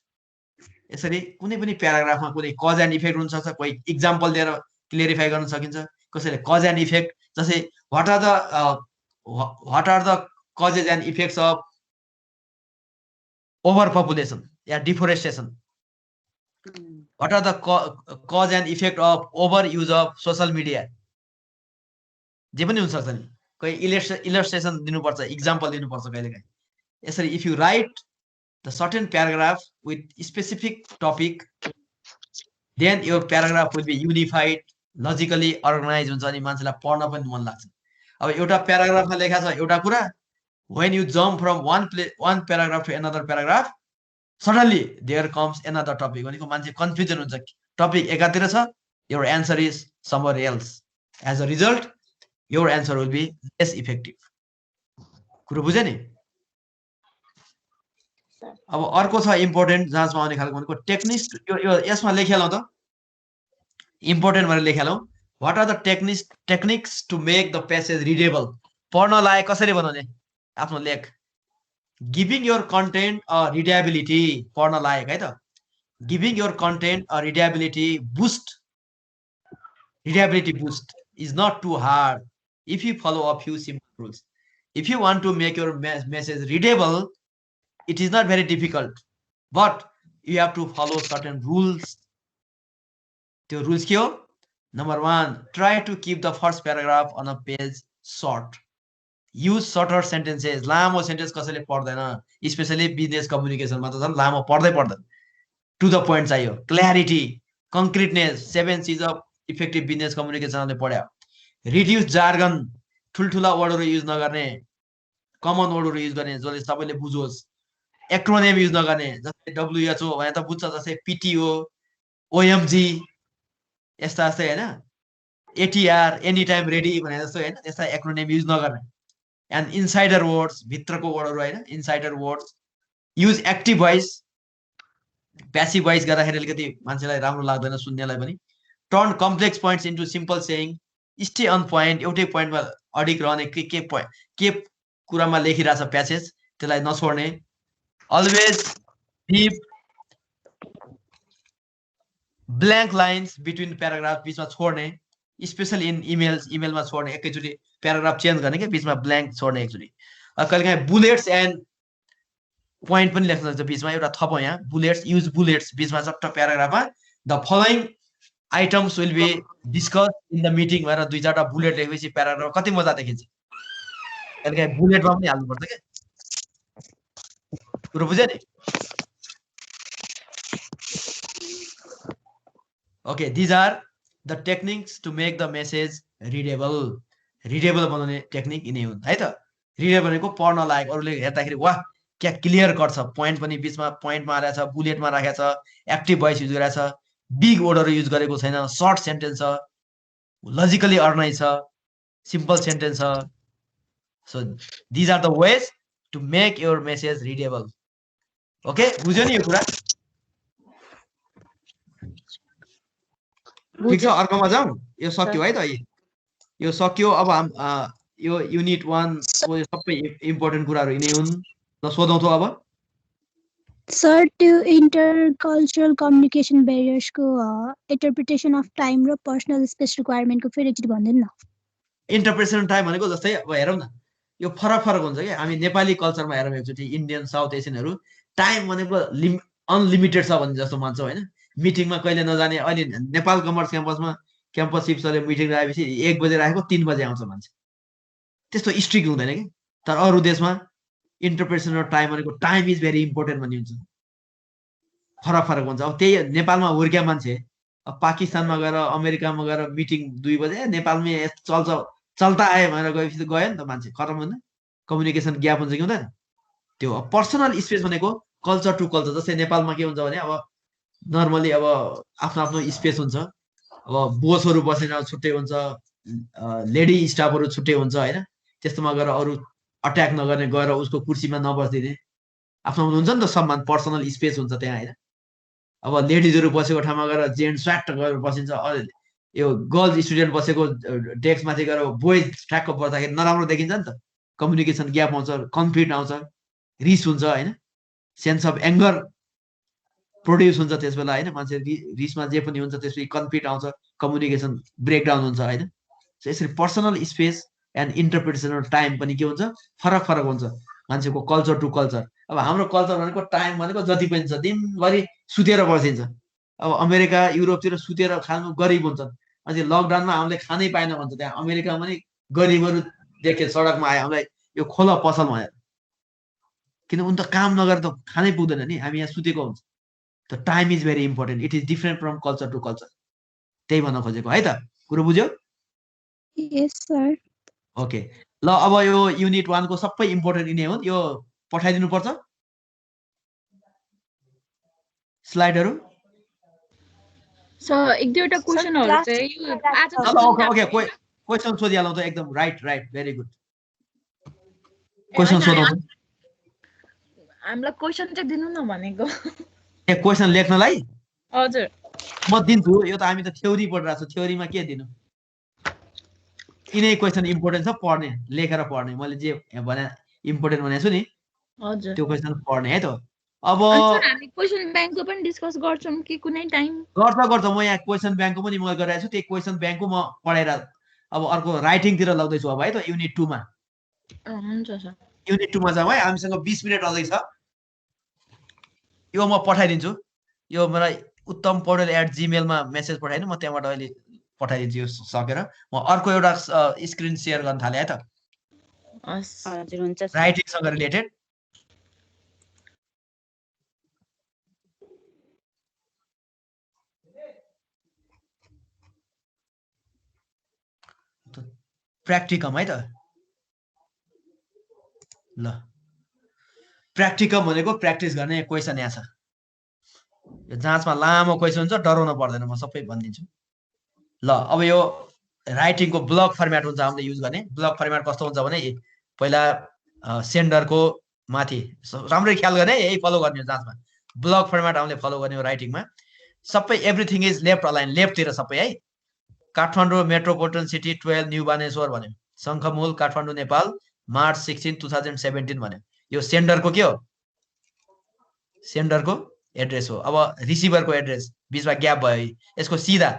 यसरी कुनै पनि प्याराग्राफमा कुनै कज एन्ड इफेक्ट हुन सक्छ कोही इक्जाम्पल दिएर क्लियरिफाई गर्न सकिन्छ कसैले कज एन्ड इफेक्ट जस्तै what are the causes and effects of overpopulation या deforestation what are the cause and effect of overuse of social media जे पनि हुन सक्छ नि कोही इलस्ट्रेसन दिनुपर्छ इक्जाम्पल दिनुपर्छ कहिलेकाहीँ यसरी if you write the certain paragraph with specific topic then your paragraph will be unified logically organise हुन्छ अनि मान्छेलाई पढ्न पनि मन लाग्छ अब एउटा प्याराग्राफमा लेखा छ एउटा कुरा when you jump from one paragraph to another paragraph suddenly there comes another topic भनेको मान्छे कन्फ्युजन हुन्छ टपिक एकातिर छ your answer is somewhere else as a result your answer will be less effective कुरो बुझ्यो नि अब अर्को छ इम्पोर्टेन्ट जाँचमा आउने खालको भनेको टेक्निक्स यो यसमा लेखेलौँ त इम्पोर्टेन्ट भनेर लेखेलौँ what are the techniques to make the passage readable पढ्न लायक कसरी बनाउने आफ्नो लेख giving your content a readability पढ्न लायक है त giving your content a readability boost is not too hard if you follow a few simple rules. If you want to make your message readable, it is not very difficult, but you have to follow certain rules. The rules के हो? Number 1, try to keep the first paragraph on a page short. Use shorter sentences. लामो sentence कसैले पढ्दैन, especially business communication मा त झन् लामो पर्दैन. To the point चाहियो. Clarity, concreteness, 7 C's of effective business communication ले पढ्यो. Reduce jargon, ठुल्ठुला वर्डहरु युज नगर्ने, कमन वर्डहरु युज गर्ने जसले सबैले बुझोस्. एक्रोनिम युज नगर्ने जस्तै WHO भने त बुझ्छ जस्तै PTO, OMG यस्ता जस्तै हैन ATR एनी टाइम रेडी भने जस्तो हैन त्यस्ता एक्रोनिम युज नगर्ने. एन्ड इनसाइडर वर्ड्स भित्रको वर्डहरु हैन insider words. Use active voice passive voice गर्दाखेरि अलिकति मान्छेलाई राम्रो लाग्दैन सुन्नेलाई पनि. Turn complex points into simple saying. Stay on point एउटै पोइन्टमा अडिक रहने के कुरामा लेखिरहेछ प्यासेज त्यसलाई नछोड्ने. Always leave blank lines between paragraph बीचमा छोड्ने स्पेशली इन इमेलमा छोड्ने एकैचोटि प्याराग्राफ चेन्ज गर्ने के बीचमा ब्ल्याङ्क छोड्ने एकचोटि. कहिलेकाहीँ बुलेट्स एन्ड पोइन्ट पनि लेख्न सक्छ बीचमा एउटा थपौँ यहाँ बुलेट्स युज बुलेट्स बीचमा चट्ट प्याराग्राफमा the following items will be discuss in the meeting भनेर 2-4टा बुलेट लेखेपछि प्याराग्राफ कति मजा देखिन्छ. कहिलेकाहीँ बुलेटमा पनि हाल्नुपर्छ के कुरो बुझ्यो नि. Okay, these are the techniques to make the message readable. Readable बनाउने टेक्निक यिनै हुन् है त. रिडेबल भनेको पढ्न लायक अरूले हेर्दाखेरि वाह क्या क्लियर कट छ पोइन्ट पनि बीचमा पोइन्टमा हालेको छ बुलेटमा राखेको छ एक्टिभ भोइस युज गरेको छ बिग वर्डहरु युज गरेको छैन सर्ट सेन्टेन्स छ लजिकली अर्गनाइज छ सिम्पल सेन्टेन्स छ. So these are the ways to make your message readable. Okay, बुझ्यो नि यो कुरा? ठीक छ अर्कोमा जाउँ. यो सक्यो है त यो सक्यो. अब यो युनिट 1 को सबै इम्पोर्टेन्ट कुराहरु यिनै हुन्. ल सोधौँ त अब. सर त्यो इंटरकल्चरल कम्युनिकेसन ब्यारियर्स को इन्टरप्रिटेसन अफ टाइम र पर्सनल स्पेस रिक्वायरमेन्ट को फेरि एकचोटि भनिदिनु न. इन्टरप्रिटेसन टाइम भनेको जस्तै अब हेरौँ न यो फरक हुन्छ के हामी नेपाली कल्चरमा हेरौँ एकचोटि इन्डियन साउथ एसियनहरु टाइम भनेको अनलिमिटेड छ भन्ने जस्तो मान्छौँ हैन. मिटिङमा कहिले नजाने अहिले नेपाल कमर्स क्याम्पस चिफ्सले मिटिङ राखेपछि 1 बजे राखेको 3 बजे आउँछ मान्छे त्यस्तो स्ट्रिक्ट हुँदैन के. तर अरु देशमा इन्टरप्रिटेसन अफ टाइम भनेको टाइम इज भेरी इम्पोर्टेन्ट भन्ने हुन्छ. फरक हुन्छ. अब त्यही नेपालमा हुर्किया मान्छे अब पाकिस्तानमा गएर अमेरिकामा गएर मिटिङ 2 बजे नेपालमै चल्ता आए भनेर गएपछि त गयो नि त मान्छे खतम हुँदैन. कम्युनिकेसन ग्याप हुन्छ कि हुँदैन. त्यो पर्सनल स्पेस भनेको कल्चर टु कल्चर जस्तै नेपालमा के हुन्छ भने अब नर्मली अब आफ्नो स्पेस हुन्छ. अब बोसहरु बसेर छुट्टै हुन्छ लेडी स्टाफहरु छुट्टै हुन्छ हैन. त्यस्तोमा गएर अरु अट्याक नगर्ने गएर उसको कुर्सीमा नबस्दिने आफ्नो हुन्छ नि त सम्मान पर्सनल स्पेस हुन्छ त्यहाँ हैन. अब लेडिजहरु बसेको ठाउँमा गएर जेन्ट्स स्वाट गरेर बसिन्छ. यो गर्ल्स स्टुडेन्ट बसेको डेस्क माथि गएर बोइज ट्र्याकको बस्दाखेरि नराम्रो देखिन्छ नि त. कम्युनिकेसन ग्याप आउँछ कन्फ्लिक्ट आउँछ रिस हुन्छ हैन. सेन्स अफ एङ्गर प्रोड्युस हुन्छ त्यसबेला हैन. मान्छे रिसमा जे पनि हुन्छ त्यसपछि कन्फ्लिक्ट आउँछ कम्युनिकेसन ब्रेकडाउन हुन्छ हैन. यसरी personal space and interpretation of time पनि के हुन्छ फरक हुन्छ मान्छेको कल्चर टु कल्चर. अब हाम्रो कल्चर भनेको टाइम भनेको जति पनि छ दिनभरि सुतेर बसिन्छ. अब अमेरिका युरोपतिर सुतेर खानु गरिब हुन्छन्. अनि लकडाउनमा हामीले खानै पाएन भन्छ त्यहाँ अमेरिकामा पनि गरिबहरु देखे सडकमा आए हामीलाई यो खोला पसल भनेर. किन उन त काम नगरेर त खानै पुग्दैन नि हामी यहाँ सुतेको हुन्छ. The time is very important. It is different from culture to culture. त्यही भन्न खोजेको है त. कुरो बुझ्यो? यस सर. ओके ल अब यो युनिट 1 को सबै इम्पोर्टेन्ट यिनै हुन्. यो पठाइदिनु पर्छ स्लाइडहरु. सर एक दुईवटा क्वेशनहरु चाहिँ यो आज ओके क्वेशन सोधिहालौँ त एकदम राइट भेरी गुड. क्वेशन सोधौँ. हामीलाई क्वेसन चाहिँ दिनु न भनेको ए क्वेसन लेख्नलाई हजुर म दिन्छु यो त हामी त थ्योरी पढिरहेको छौँ थ्योरीमा के दिनु यिनै क्वेसन इम्पोर्टेन्ट छ पढ्ने लेखेर पढ्ने मैले जे भने इम्पोर्टेन्ट भनेको छु नि हजुर त्यो क्वेसन पढ्ने है त अब अनि सर हामी क्वेसन ब्याङ्कको पनि डिस्कस गर्छौँ कि कुनै टाइम गर्छ म यहाँ क्वेसन ब्याङ्कको पनि म गरिरहेको छु त्यही क्वेसन ब्याङ्कको म पढाएर अब अर्को राइटिङतिर लग्दैछु अब है त युनिट 2 मा हुन्छ सर युनिट 2 मा जाउँ है हामीसँग 20 मिनट अझै छ यो म पठाइदिन्छु यो मलाई uttam.paudel@gmail मा मेसेज पठाइदिनु म त्यहाँबाट अहिले पठाइदिन्छु यो सकेर म अर्को एउटा स्क्रिन शेयर गर्न थाले है त हजुर हुन्छ सर राइटिङसँग रिलेटेड प्र्याक्टिकम है त ल प्र्याक्टिकम भनेको प्र्याक्टिस गर्ने क्वेसन यहाँ छ यो जाँचमा लामो क्वेसन हुन्छ डराउनु पर्दैन म सबै भनिदिन्छु ल अब यो राइटिङको ब्लक फर्मेट हुन्छ हामीले युज गर्ने ब्लक फर्मेट कस्तो हुन्छ भने पहिला सेन्डरको माथि राम्रै ख्याल गर्ने यही फलो गर्ने जाँचमा ब्लक फर्मेट हामीले फलो गर्ने हो राइटिङमा सबै एभ्रिथिङ इज लेफ्ट अलाइन लेफ्टतिर सबै है Kathmandu metropolitan city 12 new Baneshwar भन्यो शङ्खमूल काठमाडौँ नेपाल मार्च 16 2017 भन्यो यो सेन्डरको के हो सेन्डरको एड्रेस हो अब रिसिभरको एड्रेस बीचमा ग्याप भयो यसको सिधा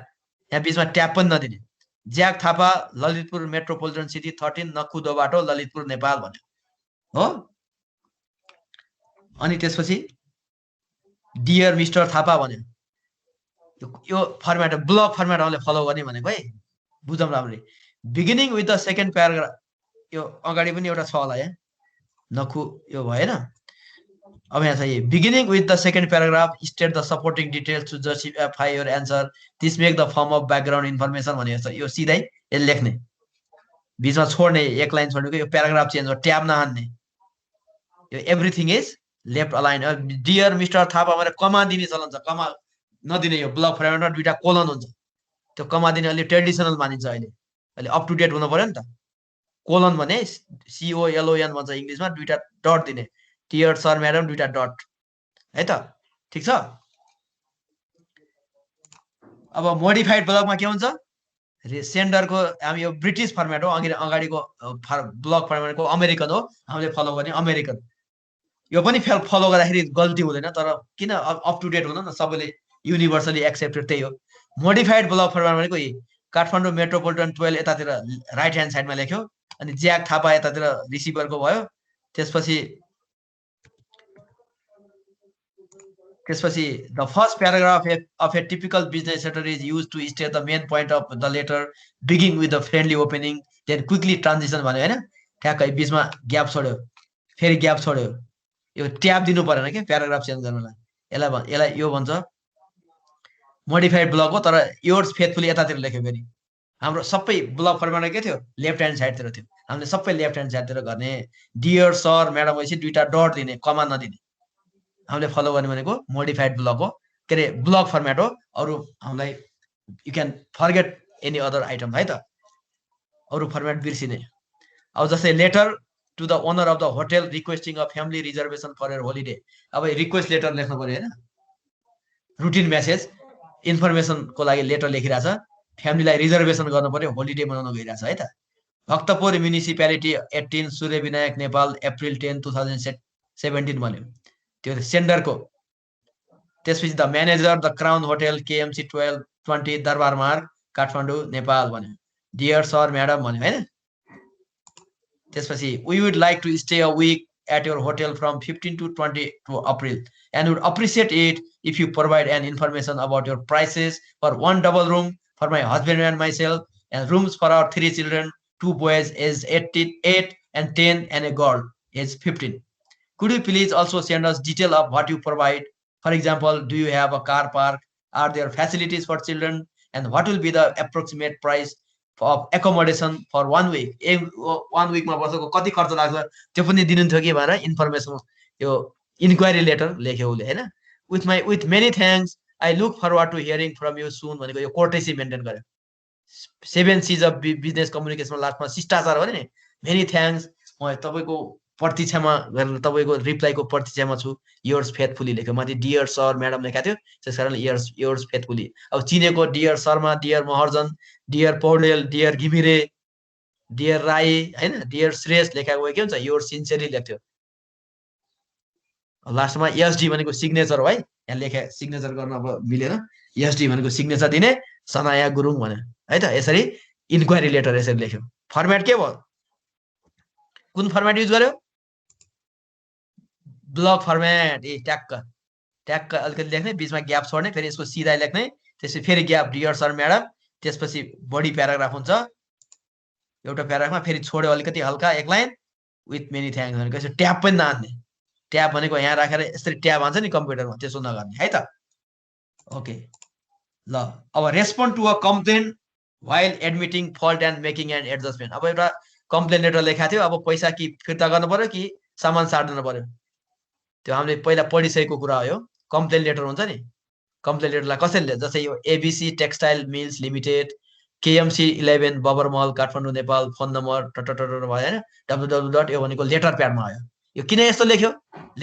यहाँ बीचमा ट्याप पनि नदिने jack Thapa Lalitpur metropolitan city 13 नक्खुदो बाटो ललितपुर नेपाल भन्यो हो अनि त्यसपछि डियर मिस्टर थापा भन्यो यो फर्मेट ब्लक फर्मेट हामीले फलो गर्ने भनेको है बुझौँ राम्ररी beginning with the second paragraph यो अगाडि पनि एउटा छ होला यहाँ नखु यो भएन अब यहाँ छ beginning with the second paragraph state the supporting details to justify your answer this make the form of background information भनेको छ यो सिधै यसले लेख्ने बीचमा छोड्ने एक लाइन छोड्नेको यो प्याराग्राफ चेन्ज हो ट्याब नहान्ने यो everything is left align dear mister Thapa भनेर कमा दिने चलन छ कमा नदिने यो ब्लक फर्मेटमा दुईटा कोलन हुन्छ त्यो कमा दिने अलि ट्रेडिसनल मानिन्छ अहिले अप टु डेट हुनु पर्यो नि त कोलन भने COLON भन्छ इङ्ग्लिसमा दुईटा डट दिने डियर सर म्याडम दुईटा डट है त ठिक छ अब मोडिफाइड ब्लकमा के हुन्छ सेन्डरको हामी यो ब्रिटिस फर्मेट हो अगाडिको ब्लक फर्मेटको अमेरिकन हो हामीले फलो गर्ने अमेरिकन यो पनि फलो गर्दाखेरि गल्ती हुँदैन तर किन अप टु डेट हुन न सबैले युनिभर्सली एक्सेप्टेड त्यही हो मोडिफाइड ब्लक फर्मेट भनेको काठमाडौँ मेट्रोपोलिटन 12 यतातिर राइट ह्यान्ड साइडमा लेख्यो अनि ज्याक थापा यतातिर रिसिभरको भयो त्यसपछि the first paragraph of a typical business letter is use to state the main point of the letter beginning with the friendly opening then quickly transition भन्यो होइन ठ्याक्कै बिचमा ग्याप छोड्यो फेरि ग्याप छोड्यो यो ट्याब दिनु परेन कि प्याराग्राफ चेन्ज गर्नलाई यसलाई यो भन्छ मोडिफाइड ब्लक हो तर योर्स फेथफुली यतातिर लेख्यो फेरि हाम्रो सबै ब्लक फर्मेटमा के थियो लेफ्ट ह्यान्ड साइडतिर थियो हामीले सबै लेफ्ट ह्यान्ड साइडतिर गर्ने डियर सर म्याडम भएपछि दुईटा डट दिने कमा नदिने हामीले फलो गर्ने भनेको मोडिफाइड ब्लक हो के अरे ब्लक फर्मेट हो अरू हामीलाई you can forget any other item है त अरू फर्मेट बिर्सिने अब जस्तै letter to the owner of the hotel requesting a family reservation for your holiday अब रिक्वेस्ट लेटर लेख्नु पर्यो होइन रुटिन मेसेज इन्फर्मेसनको लागि लेटर लेखिरहेछ फ्यामिलीलाई रिजर्भेसन गर्नु पर्यो होलिडे मनाउन गइरहेछ है त भक्तपुर म्युनिसिपालिटी 18 सूर्य विनायक नेपाल अप्रिल 10 2017 भन्यो त्यो सेन्डरको त्यसपछि the manager the crown hotel KMC 1220 दरबार मार्ग काठमाडौँ नेपाल भन्यो डियर सर म्याडम भन्यो होइन त्यसपछि we would like to stay a week at your hotel from 15 to 22 April and would appreciate it if you provide an information about your prices for one double room for my husband and myself and rooms for our 3 children, 2 boys aged 8 and 10 and a girl aged 15. Could you please also send us detail of what you provide? For example, do you have a car park? Are there facilities for children? And what will be the approximate price of accommodation for 1 week? 1 week मा बसेको कति खर्च लाग्छ त्यो पनि दिनुहुन्थ्यो कि भनेर इन्फर्मेसन यो इन्क्वायरी लेटर लेख्यो उले हैन with many thanks I look forward to hearing from you soon भनेको यो कोर्टेसी मेन्टेन गर्यो 7 C's of बिजनेस कम्युनिकेसनमा लास्टमा शिष्टाचार हो नि मेनी थ्याङ्क्स म तपाईको प्रतीक्षामा गरेर तपाईँको रिप्लाईको प्रतीक्षामा छु योर्स फेथफुली लेख्यो माथि डियर सर म्याडम लेखा थियो त्यसकारण योर्स फेथफुली अब चिनेको dear Sharma dear Maharjan dear Paudel dear Ghimire dear Rai हैन डियर श्रेष्ठ लेखाको भए के हुन्छ योर सिन्सियरली लेख्थ्यो लास्टमा एसडी भनेको सिग्नेचर हो है यहाँ लेखे सिग्नेचर गर्न अब मिलेन एसडी भनेको सिग्नेचर दिने सनाया गुरुङ भन्यो है त यसरी इन्क्वायरी लेटर यसरी लेख्यो फर्मेट के भयो कुन फर्मेट युज गर्यो ब्लक फर्मेट ए ट्याक्क ट्याक्क अलिकति लेख्ने बीचमा ग्याप छोड्ने फेरि यसको सिधा लेख्ने त्यसपछि फेरि ग्याप डियर सर म्याडम त्यसपछि बडी प्याराग्राफ हुन्छ एउटा प्याराग्राफमा फेरि छोड्यो अलिकति हल्का एक लाइन विथ मेनी थ्याङ्क्स भनेको यसो ट्याब पनि नहान्ने ट्याब भनेको यहाँ राखेर यसरी ट्याब हान्छ नि कम्प्युटरमा त्यसो नगर्ने है त ओके ल अब respond to a complain while admitting fault and making and adjustment अब एउटा कम्प्लेन लेटर लेखाएको थियो अब पैसा कि फिर्ता गर्नु पर्यो कि सामान सार्नु पर्यो त्यो हामीले पहिला पढिसकेको कुरा हो यो कम्प्लेन लेटर हुन्छ नि कम्प्लेन लेटरलाई कसरी जस्तै यो ABC textile mills limited KMC 11 Babarmahal Kathmandu Nepal phone number भयो होइन www यो भनेको लेटर प्याडमा आयो यो किन यस्तो लेख्यो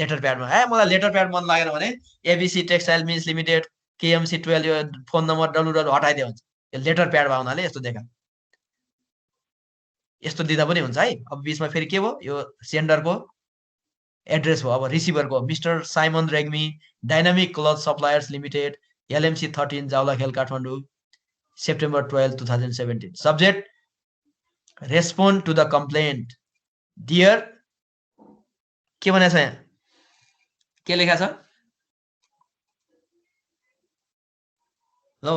लेटर प्याडमा मलाई लेटर प्याड मन लागेन भने ABC textile mills limited KMC 12 यो फोन नम्बर www हटाइदियो हुन्छ यो लेटर प्याडमा हुनाले यस्तो देखा यस्तो दिँदा पनि हुन्छ है अब बीचमा फेरि के भयो यो सेन्डरको एड्रेस हो अब रिसिभरको mister Simon Regmi dynamic cloth suppliers limited LMC 13 Jawalakhel Kathmandu September 12, 2017. Subject, respond to the complaint. Dear, के भनेको छ यहाँ के लेखा छ लो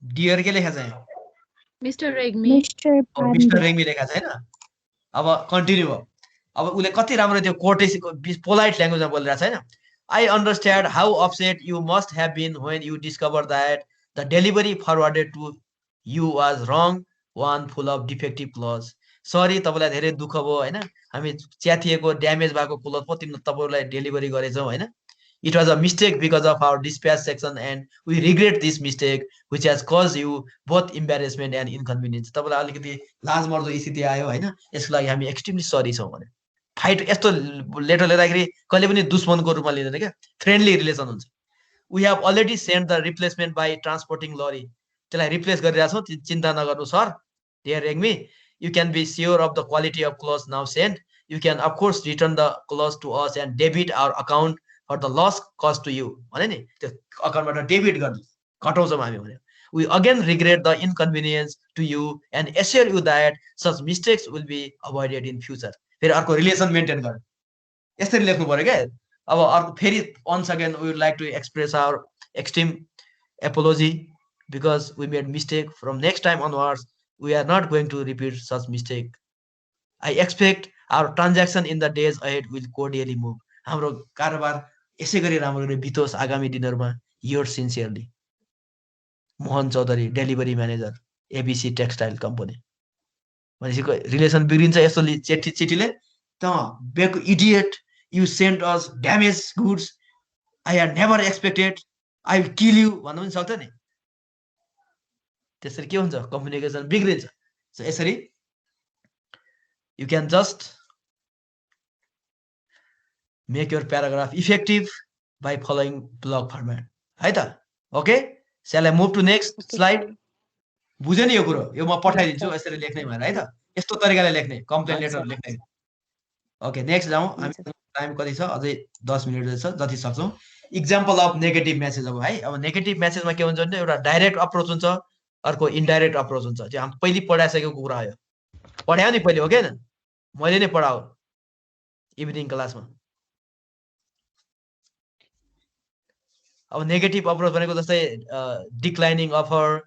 डियर के लेखा छ यहाँ मिस्टर रेग्मी मिस्टर रेग्मी लेखा छ हैन अब कन्टिन्यू भयो अब उले कति राम्रो त्यो कोर्टेसीको पोलाइट ल्याङ्ग्वेजमा बोलिरहेछ हैन I understand how upset you must have been when you discovered that the delivery forwarded to you was wrong one full of defective clause. Sorry तपाईलाई धेरै दुःख भयो हैन हामी च्यातिएको ड्यामेज भएको क्लोथ पो तपाईलाई डेलिभरी गरेछौं हैन It was a mistake because of our dispatch section and we regret this mistake which has caused you both embarrassment and inconvenience. तपाईलाई अलिकति लाज मर्दो स्थिति आयो हैन यसको लागि हामी एक्सट्रिमली सरी छौं भने फाइट यस्तो लेटर लेख्दाखेरि कहिले पनि दुश्मनको रूपमा लिँदैन के फ्रेन्डली रिलेसन हुन्छ We have already sent the replacement by transporting lorry. त्यसलाई रिप्लेस गरिरहेछौं चिन्ता नगर्नु sir Dear Regmi, you can be sure of the quality of clothes now sent. You can of course return the clothes to us and debit our account for the loss caused to you. भने नि त्यो अकाउन्टबाट डेबिट गर्नु कटाउँछौं हामी भने We again regret the inconvenience to you and assure you that such mistakes will be avoided in future. फेरि अर्को रिलेसन मेन्टेन गर्नु यसरी लेख्नु पर्यो के अब अर्को फेरि once again we would like to express our extreme apology because we made mistake. From next time onwards we are not going to repeat such mistake. I expect our transaction in the days ahead will cordially move. हाम्रो कारोबार यसै गरी राम्रो बितोस् आगामी दिनहरुमा yours sincerely Mohan Chaudhary delivery manager ABC textile company भनेको रिलेसन बिग्रिन्छ यस्तो चिठीले त बेक idiot You sent us damaged goods. I had never expected. I will kill you. भन्नु पनि सक्छ नि त्यसरी के हुन्छ कम्युनिकेसन बिग्रिन्छ सो यसरी you can just make your paragraph effective by following block format है त okay shall I move to next slide बुझ्यो नि यो कुरो यो म पठाइदिन्छु यसरी लेख्ने भनेर है त यस्तो तरिकाले लेख्ने कम्प्लेन लेटर लेख्ने ओके नेक्स्ट जाउँ हामी टाइम कति छ अझै 10 मिनेट छ जति सक्छौं एक्जाम्पल अफ नेगेटिभ मेसेज अब है अब नेगेटिभ मेसेजमा के हुन्छ भने एउटा डाइरेक्ट अप्रोच हुन्छ अर्को इन्डाइरेक्ट अप्रोच हुन्छ त्यो हामी पहिले पढाइसकेको कुरा हो पढायो नि पहिले हो के हैन मैले नै पढाऊ इभिनिङ क्लासमा अब नेगेटिभ अप्रोच भनेको जस्तै declining offer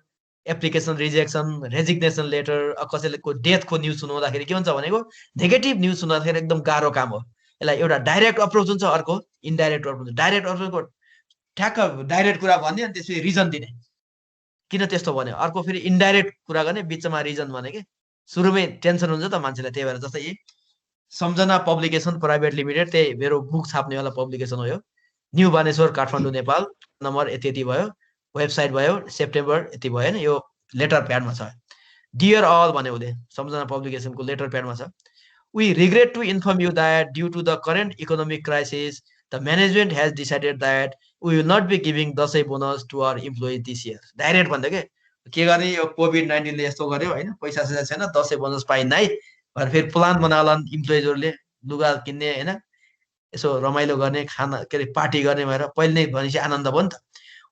application rejection resignation letter कसैको डेथको न्यूज सुनाउँदाखेरि के हुन्छ भनेको नेगेटिभ न्यूज सुनाउँदाखेरि एकदम गाह्रो काम हो यसलाई एउटा डाइरेक्ट अप्रोच हुन्छ अर्को इन्डाइरेक्ट अप्रोच डाइरेक्ट अप्रोचको ठ्याक्क डाइरेक्ट कुरा भन्ने अनि त्यसपछि रिजन दिने किन त्यस्तो भन्यो अर्को फेरि इन्डाइरेक्ट कुरा गर्ने बिचमा रिजन भने के सुरुमै टेन्सन हुन्छ त मान्छेलाई त्यही भएर जस्तै सम्झना पब्लिकेसन प्राइभेट लिमिटेड त्यही मेरो बुक छाप्ने वाला पब्लिकेसन हो यो न्यू बानेश्वर काठमाडौँ नेपाल नम्बर यति यति भयो वेबसाइट भयो सेप्टेम्बर यति भयो हैन यो लेटर प्याडमा छ डियर अल भन्यो उले सम्झना पब्लिकेसनको लेटर प्याडमा छ We regret to inform you that due to the current economic crisis, the management has decided that we will not be giving Dashain bonus to our employees this year. Direct भन्दै के गर्ने यो COVID-19 ले यस्तो गर्यो हैन, पैसा सैसा छैन, दसैँ बोनस पाइन्न है भनेर फेरि प्लान बनालान् इम्प्लोइजहरुले, लुगा किन्ने हैन, यसो रमाइलो गर्ने, खाना के अरे पार्टी गर्ने भएर पहिले नै भनेपछि आनन्द भयो नि त.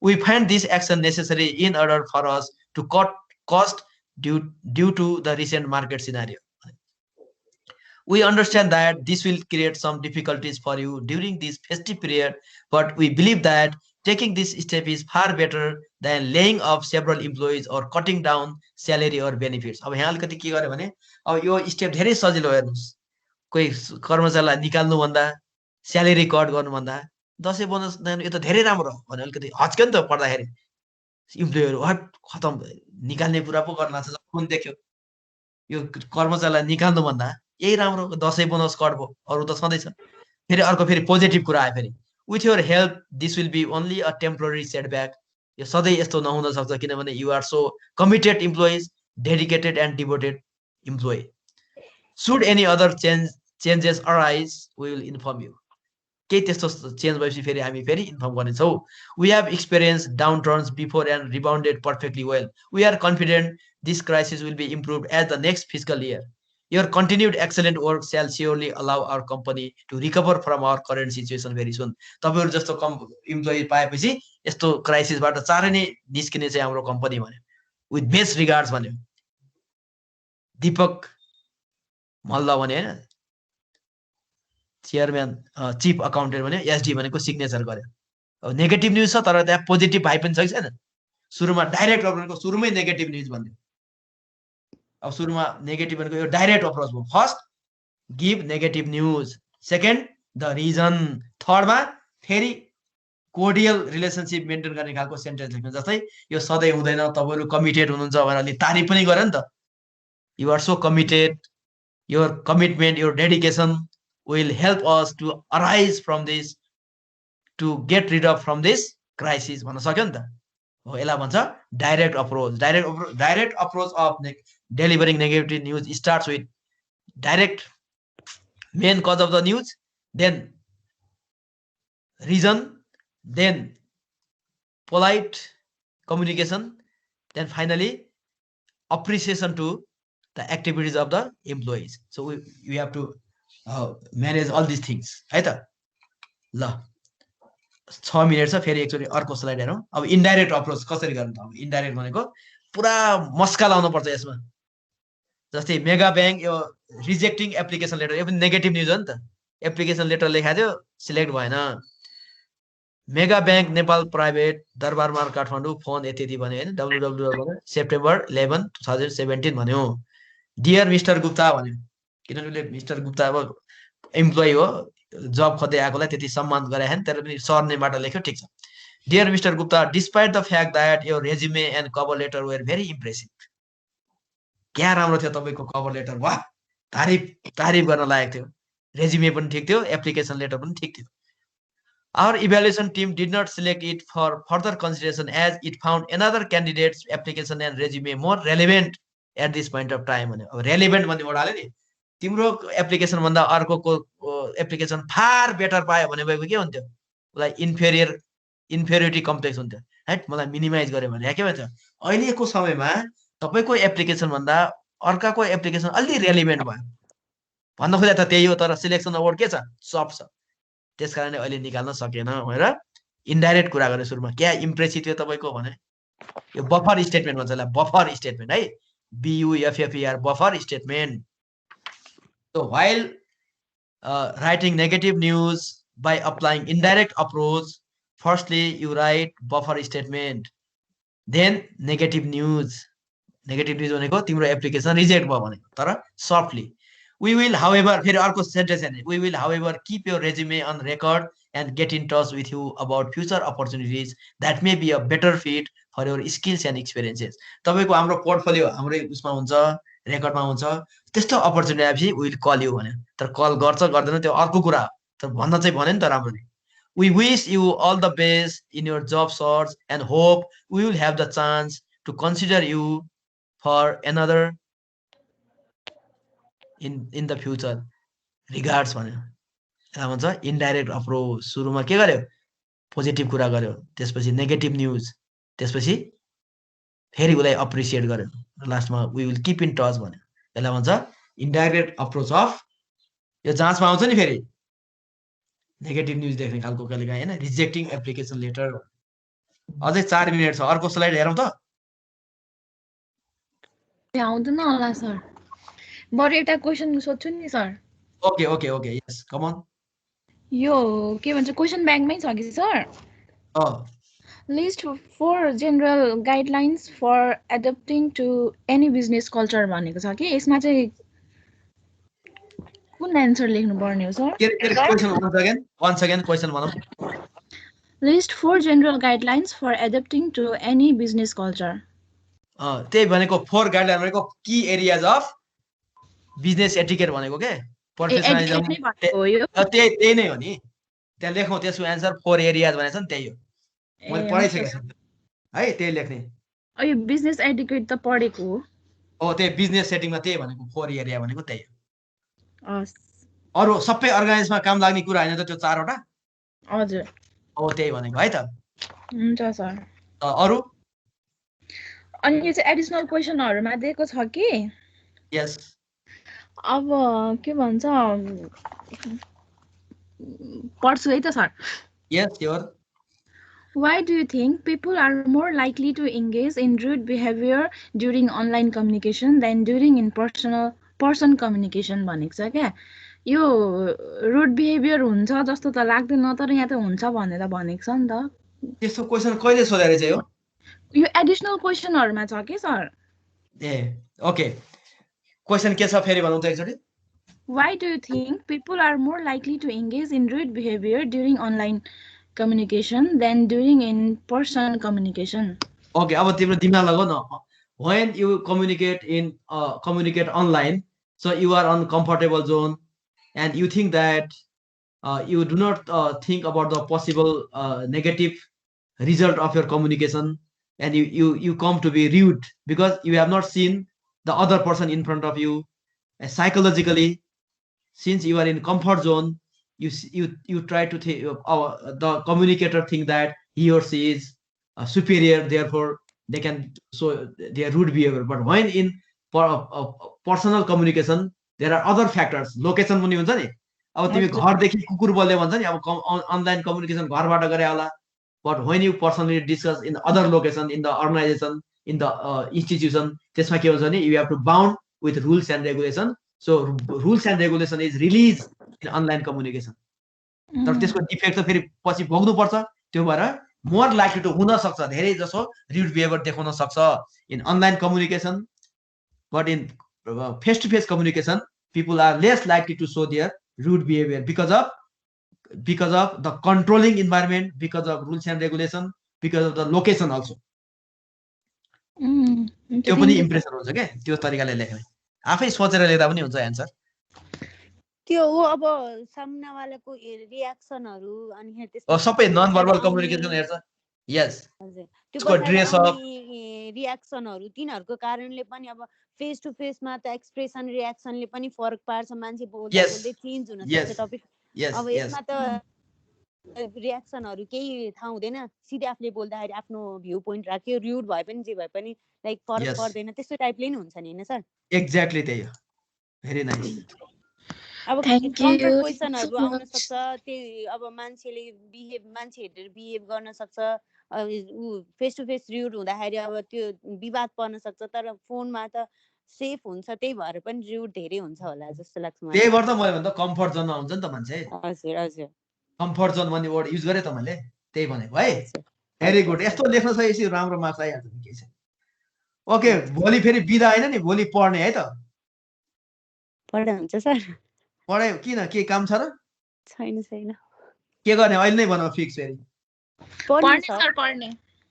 We find this action necessary in order for us to cut cost due to the recent market scenario. We understand that this will create some difficulties for you during this festive period, but we believe that taking this step is far better than laying off several employees or cutting down salary or benefits. अब यहाँ अलिकति के गर्यो भने अब यो स्टेप धेरै सजिलो हेर्नुस्. कोही कर्मचारीलाई निकाल्नु भन्दा, स्यालेरी कट गर्नु भन्दा दसैँ बोनस यो त धेरै राम्रो हो भने अलिकति हच्क्यो नि त पढ्दाखेरि. इम्प्लोयरहरु हट खतम निकाल्ने कुरा पो गर्न लाग्छ पनि देख्यो. यो कर्मचारीलाई निकाल्नु भन्दा यही राम्रो दसैँ बोनस कट भयो, अरु त छँदै छ. फेरि अर्को फेरि पोजिटिभ कुरा आयो फेरि. With your help, this will be only a temporary setback. यो सधैँ यस्तो नहुन सक्छ किनभने you are so committed employees, dedicated and devoted employee. Should any other changes arise, we will inform you. केही त्यस्तो चेन्ज भएपछि फेरि हामी फेरि इन्फर्म गर्नेछौँ. We have experienced downturns before and rebounded perfectly well. We are confident this crisis will be improved as the next fiscal year. Your continued excellent work shall surely allow our company to recover from our current situation very soon. तपाईहरु जस्तो इम्प्लोइ पाएपछि यस्तो क्राइसिसबाट चाँडै नै निस्किने चाहिँ हाम्रो कम्पनी भन्यो. With best regards भन्यो. दीपक मल्ल भने हैन, चेयरम्यान चिफ अकाउन्टेन्ट भने, एसडी भनेको सिग्नेचर गर्यो. अब नेगेटिभ न्यूज छ तर त्यहाँ पोजिटिभ भाइ पनि छ कि छैन. सुरुमा डाइरेक्ट अप्रोचको सुरुमै नेगेटिभ न्यूज भन्यो. अब सुरुमा नेगेटिभ भनेको यो डाइरेक्ट अप्रोच भयो. First give negative news, second the reason, थर्डमा फेरि कोर्डियल रिलेसनशिप मेन्टेन गर्ने खालको सेन्टेन्स लेख्नु. जस्तै यो सधैँ हुँदैन, तपाईहरु कमिटेड हुनुहुन्छ भनेर अलि तारिफ पनि गर्यो नि त. You are so committed, your commitment, your dedication will help us to arise from this, to get rid of from this crisis भन्न सक्यो नि त. हो यसलाई भन्छ direct approach. Direct approach of delivering negative news starts with direct main cause of the news, then reason, then polite communication, then finally appreciation to the activities of the employees. So we have to manage all these things है त. ल 6 मिनेट छ, फेरि एकचोटी अर्को स्लाइड हेरौँ. अब इन्डाइरेक्ट अप्रोच कसरी गर्नु त. अब इन्डाइरेक्ट भनेको पुरा मस्का लाउनु पर्छ यसमा. जस्तै मेगा ब्याङ्क यो रिजेक्टिङ एप्लिकेसन लेटर, यो पनि नेगेटिभ न्युज हो नि त. एप्लिकेसन लेटर लेखा थियो, सिलेक्ट भएन. मेगा ब्याङ्क नेपाल प्राइभेट दरबार मार्ग काठमाडौँ फोन यति भन्यो हैन, www सेप्टेम्बर 11 2017 भन्यो. डियर मिस्टर गुप्ता भन्यो किनभने मिस्टर गुप्ता अब एम्प्लोइ हो, जब खोज्दै आएकोलाई त्यति सम्मान गरे हैन, तर पनि सरनेमबाट लेख्यो, ठीक छ. Dear mister Gupta, despite the fact that your resume and cover letter were very impressive. क्या राम्रो थियो तपाईको कभर लेटर, वाह, तारिफ गर्न लायक थियो. रेज्युमे पनि ठीक थियो, एप्लिकेसन लेटर पनि ठीक थियो. Our evaluation team did not select it for further consideration as it found another candidate's application and resume more relevant at this point of time. अब relevant भन्ने वर्ड हाल्यो नि, तिम्रो एप्लिकेसन भन्दा अर्कोको एप्लिकेसन फार बेटर पायो भने भएको के हुन्थ्यो, उसलाई इन्फेरियोरिटी कम्प्लेक्स हुन्थ्यो. हैट मलाई मिनिमाइज गर्यो भने के भन्छ, अहिलेको समयमा तपाईको एप्लिकेसन भन्दा अर्काको एप्लिकेसन अलि रेलेभेन्ट भयो भन्न खोजे त त्यही हो, तर सिलेक्सन अवार्ड के छ, सफ्ट छ, त्यसकारणले अहिले निकाल्न सकेन भनेर इन्डाइरेक्ट कुरा गरे. सुरुमा क्या इम्प्रेसिभ थियो तपाईको भने यो बफर स्टेटमेन्ट भन्छ, यसलाई बफर स्टेटमेन्ट है, BUFFER buffer statement. So while writing negative news by applying indirect approach, firstly you write buffer statement, then negative news. Negative news भनेको तिम्रो एप्लिकेसन रिजेक्ट भयो भने, तर सफ्टली. We will however, फेरि अर्को सेन्टेन्स हेर्ने, we will however keep your resume on record and get in touch with you about future opportunities that may be a better fit for your skills and experiences. तपाईको हाम्रो पोर्टफोलियो हाम्रै उसमा हुन्छ, रेकर्डमा हुन्छ, त्यस्तो अपर्च्युनिटी आएपछि we will call you भन्यो. तर कल गर्छ गर्दैन त्यो अर्को कुरा, तर भन्न चाहिँ भन्यो नि त राम्ररी. We wish you all the best in your job search and hope we will have the chance to consider you for another in the future regards भन्यो यसलाई भन्छ इन्डाइरेक्ट अप्रोच सुरुमा के गर्यो पोजिटिभ कुरा गर्यो त्यसपछि नेगेटिभ न्युज त्यसपछि फेरि उसलाई अप्रिसिएट गर्यो लास्टमा we will keep in touch भन्यो यसलाई भन्छ इन्डाइरेक्ट अप्रोच अफ यो जाँचमा आउँछ नि फेरि नेगेटिभ न्युज देख्ने खालको कहिलेकाहीँ होइन रिजेक्टिङ एप्लिकेसन लेटर अझै 4 मिनट छ अर्को स्लाइड हेरौँ त आउँदैन होला सर बरु एउटा क्वेसन सोध्छु नि sir okay okay okay yes come on यो के भन्छ क्वेसन ब्याङ्कमै छ कि sir list 4 general guidelines for adapting to any business culture भनेको छ कि यसमा चाहिँ कुन एन्सर लेख्नु पर्ने हो sir question one second question भनौँ list 4 general guidelines for adapting to any business culture त्यही भनेको 4 गाइडलाइन भनेको key areas of business etiquette भनेको के प्रोफेसनलिजम त्यही नै हो नि त्यहाँ लेखौँ त्यसको एन्सर 4 एरियाज भनेको छ नि त्यही हो मैले पढाइसकेको छु है त्यही लेख्ने यो बिजनेस एटिकेट त पढेको हो त्यही बिजनेस सेटिङमा त्यही भनेको 4 एरिया भनेको त्यही हो अरू सबै अर्गनाइजमा काम लाग्ने कुरा होइन त त्यो 4 वटा हजुर हो त्यही भनेको है त हुन्छ सर अरू अनि यो चाहिँ एडिसनल क्वेसनहरुमा दिएको छ कि यस अब के भन्छ पढ्छु है त sir yes sure Why do you think people are more likely to engage in rude behavior during online communication than during in-person communication भनेको छ क्या यो rude behavior हुन्छ जस्तो त लाग्दैन तर यहाँ त हुन्छ भनेर भनेको छ नि त त्यस्तो क्वेसन कहिले सोधे रहेछ यो एडिसनल क्वेसनहरुमा छ के सर ए ओके क्वेसन के छ फेरि भनौँ त एकचोटी Why do you think people are more likely to engage in rude behavior during online communication than during in-person communication? Okay, अब तिम्रो दिमाग लगाऊ न when you communicate online, so you are on comfortable zone and you think that you do not think about the possible negative result of your communication and you come to be rude because you have not seen the other person in front of you. And psychologically, since you are in comfort zone, you try to think the communicator think that he or she is superior, therefore they can show their rude behavior. But when in personal communication, there are other factors. Location पनि हुन्छ नि अब तिमी घरदेखि कुकुर बोल्दै भन्छ नि अब अनलाइन कम्युनिकेसन घरबाट गरे होला but when you personally discuss in other location in the organization in the institution त्यसमा के हुन्छ नि you have to bound with rules and regulation. So rules and regulation is released in online communication. तर त्यसको डिफेक्ट त फेरि पछि भोग्नु पर्छ त्यो भएर मोर लाइकली टु हुन सक्छ धेरै जसो रुड बिहेभियर देखाउन सक्छ in online communication but in face to face communication people are less likely to show their rude behavior because of the controlling environment, because of rules and regulation, because of the location also. त्यो पनि इम्प्रेसन हुन्छ के त्यो तरिकाले लेख्ने आफै सोचेर लेख्दा पनि हुन्छ एन्सर त्यो हो अब सामनावालाको रियाक्सनहरु अनि त्यसको सबै नन भर्बल कम्युनिकेसन हेर्छ यस त्यसको ड्रेस अफ रियाक्सनहरु तिनीहरुको कारणले पनि अब फेस टु फेसमा त एक्सप्रेसन रियाक्सनले पनि फरक पार्छ मान्छे बोल्दै बोल्दै चेन्ज हुन सक्छ टपिक अब यसमा त रियाक्सनहरु केही थाहा हुँदैन सिधै आफूले बोल्दाखेरि आफ्नो भ्यू पोइन्ट राख्यो रुड भए पनि जे भए पनि लाइक फरक पर्दैन त्यस्तो टाइपले नि हुन्छ नि हैन सर एक्ज्याक्टली त्यही हो भेरी नाइस अब काउन्टर क्वेसनहरु आउन सक्छ त्यही अब मान्छेहरुले बिहेभ गर्न सक्छ फेस टु फेस रुड हुँदाखेरि अब त्यो विवाद पर्न सक्छ तर फोनमा त सेफ हुन्छ त्यही भएर पनि रुड धेरै हुन्छ होला जस्तो लाग्छ मलाई त्यही भएर त मैले भन्दा कम्फर्ट जोनमा हुन्छ नि त मान्छे हजुर हजुर कम्फर्ट जोन भन्ने वर्ड युज गरे त मैले त्यही भनेको है भेरी गुड यस्तो लेख्न सकेपछि राम्रो मार्क्स आइहाल्छ नि के छ ओके भोलि फेरि बिदा हैन नि भोलि पढ्ने है त पढ्दा हुन्छ सर पढाइ किन के काम छ र छैन के गर्ने अहिले नै भनौँ फिक्स फेरि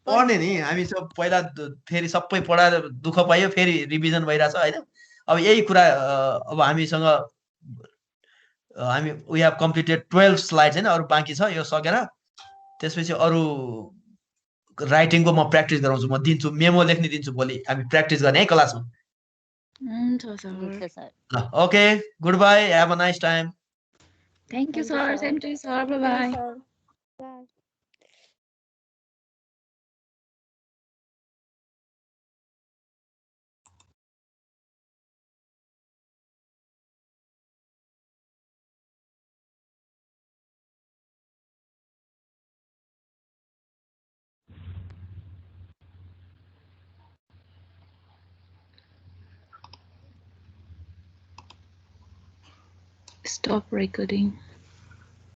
पढ्ने नि हामी सब पहिला फेरि सबै पढाएर दुःख पाइयो फेरि रिभिजन भइरहेछ हैन अब यही कुरा अब हामीसँग हामी वी हेभ कम्प्लिटेड 12 स्लाइड्स हैन अरु बाँकी छ यो सकेर त्यसपछि अरु राइटिङको म प्र्याक्टिस गराउँछु म दिन्छु मेमो लेख्न दिन्छु भोलि हामी प्र्याक्टिस गर्ने है क्लासमा हुन्छ सर हुन्छ सर ल okay goodbye have a nice time thank you sir same to you sir bye bye sir bye stop recording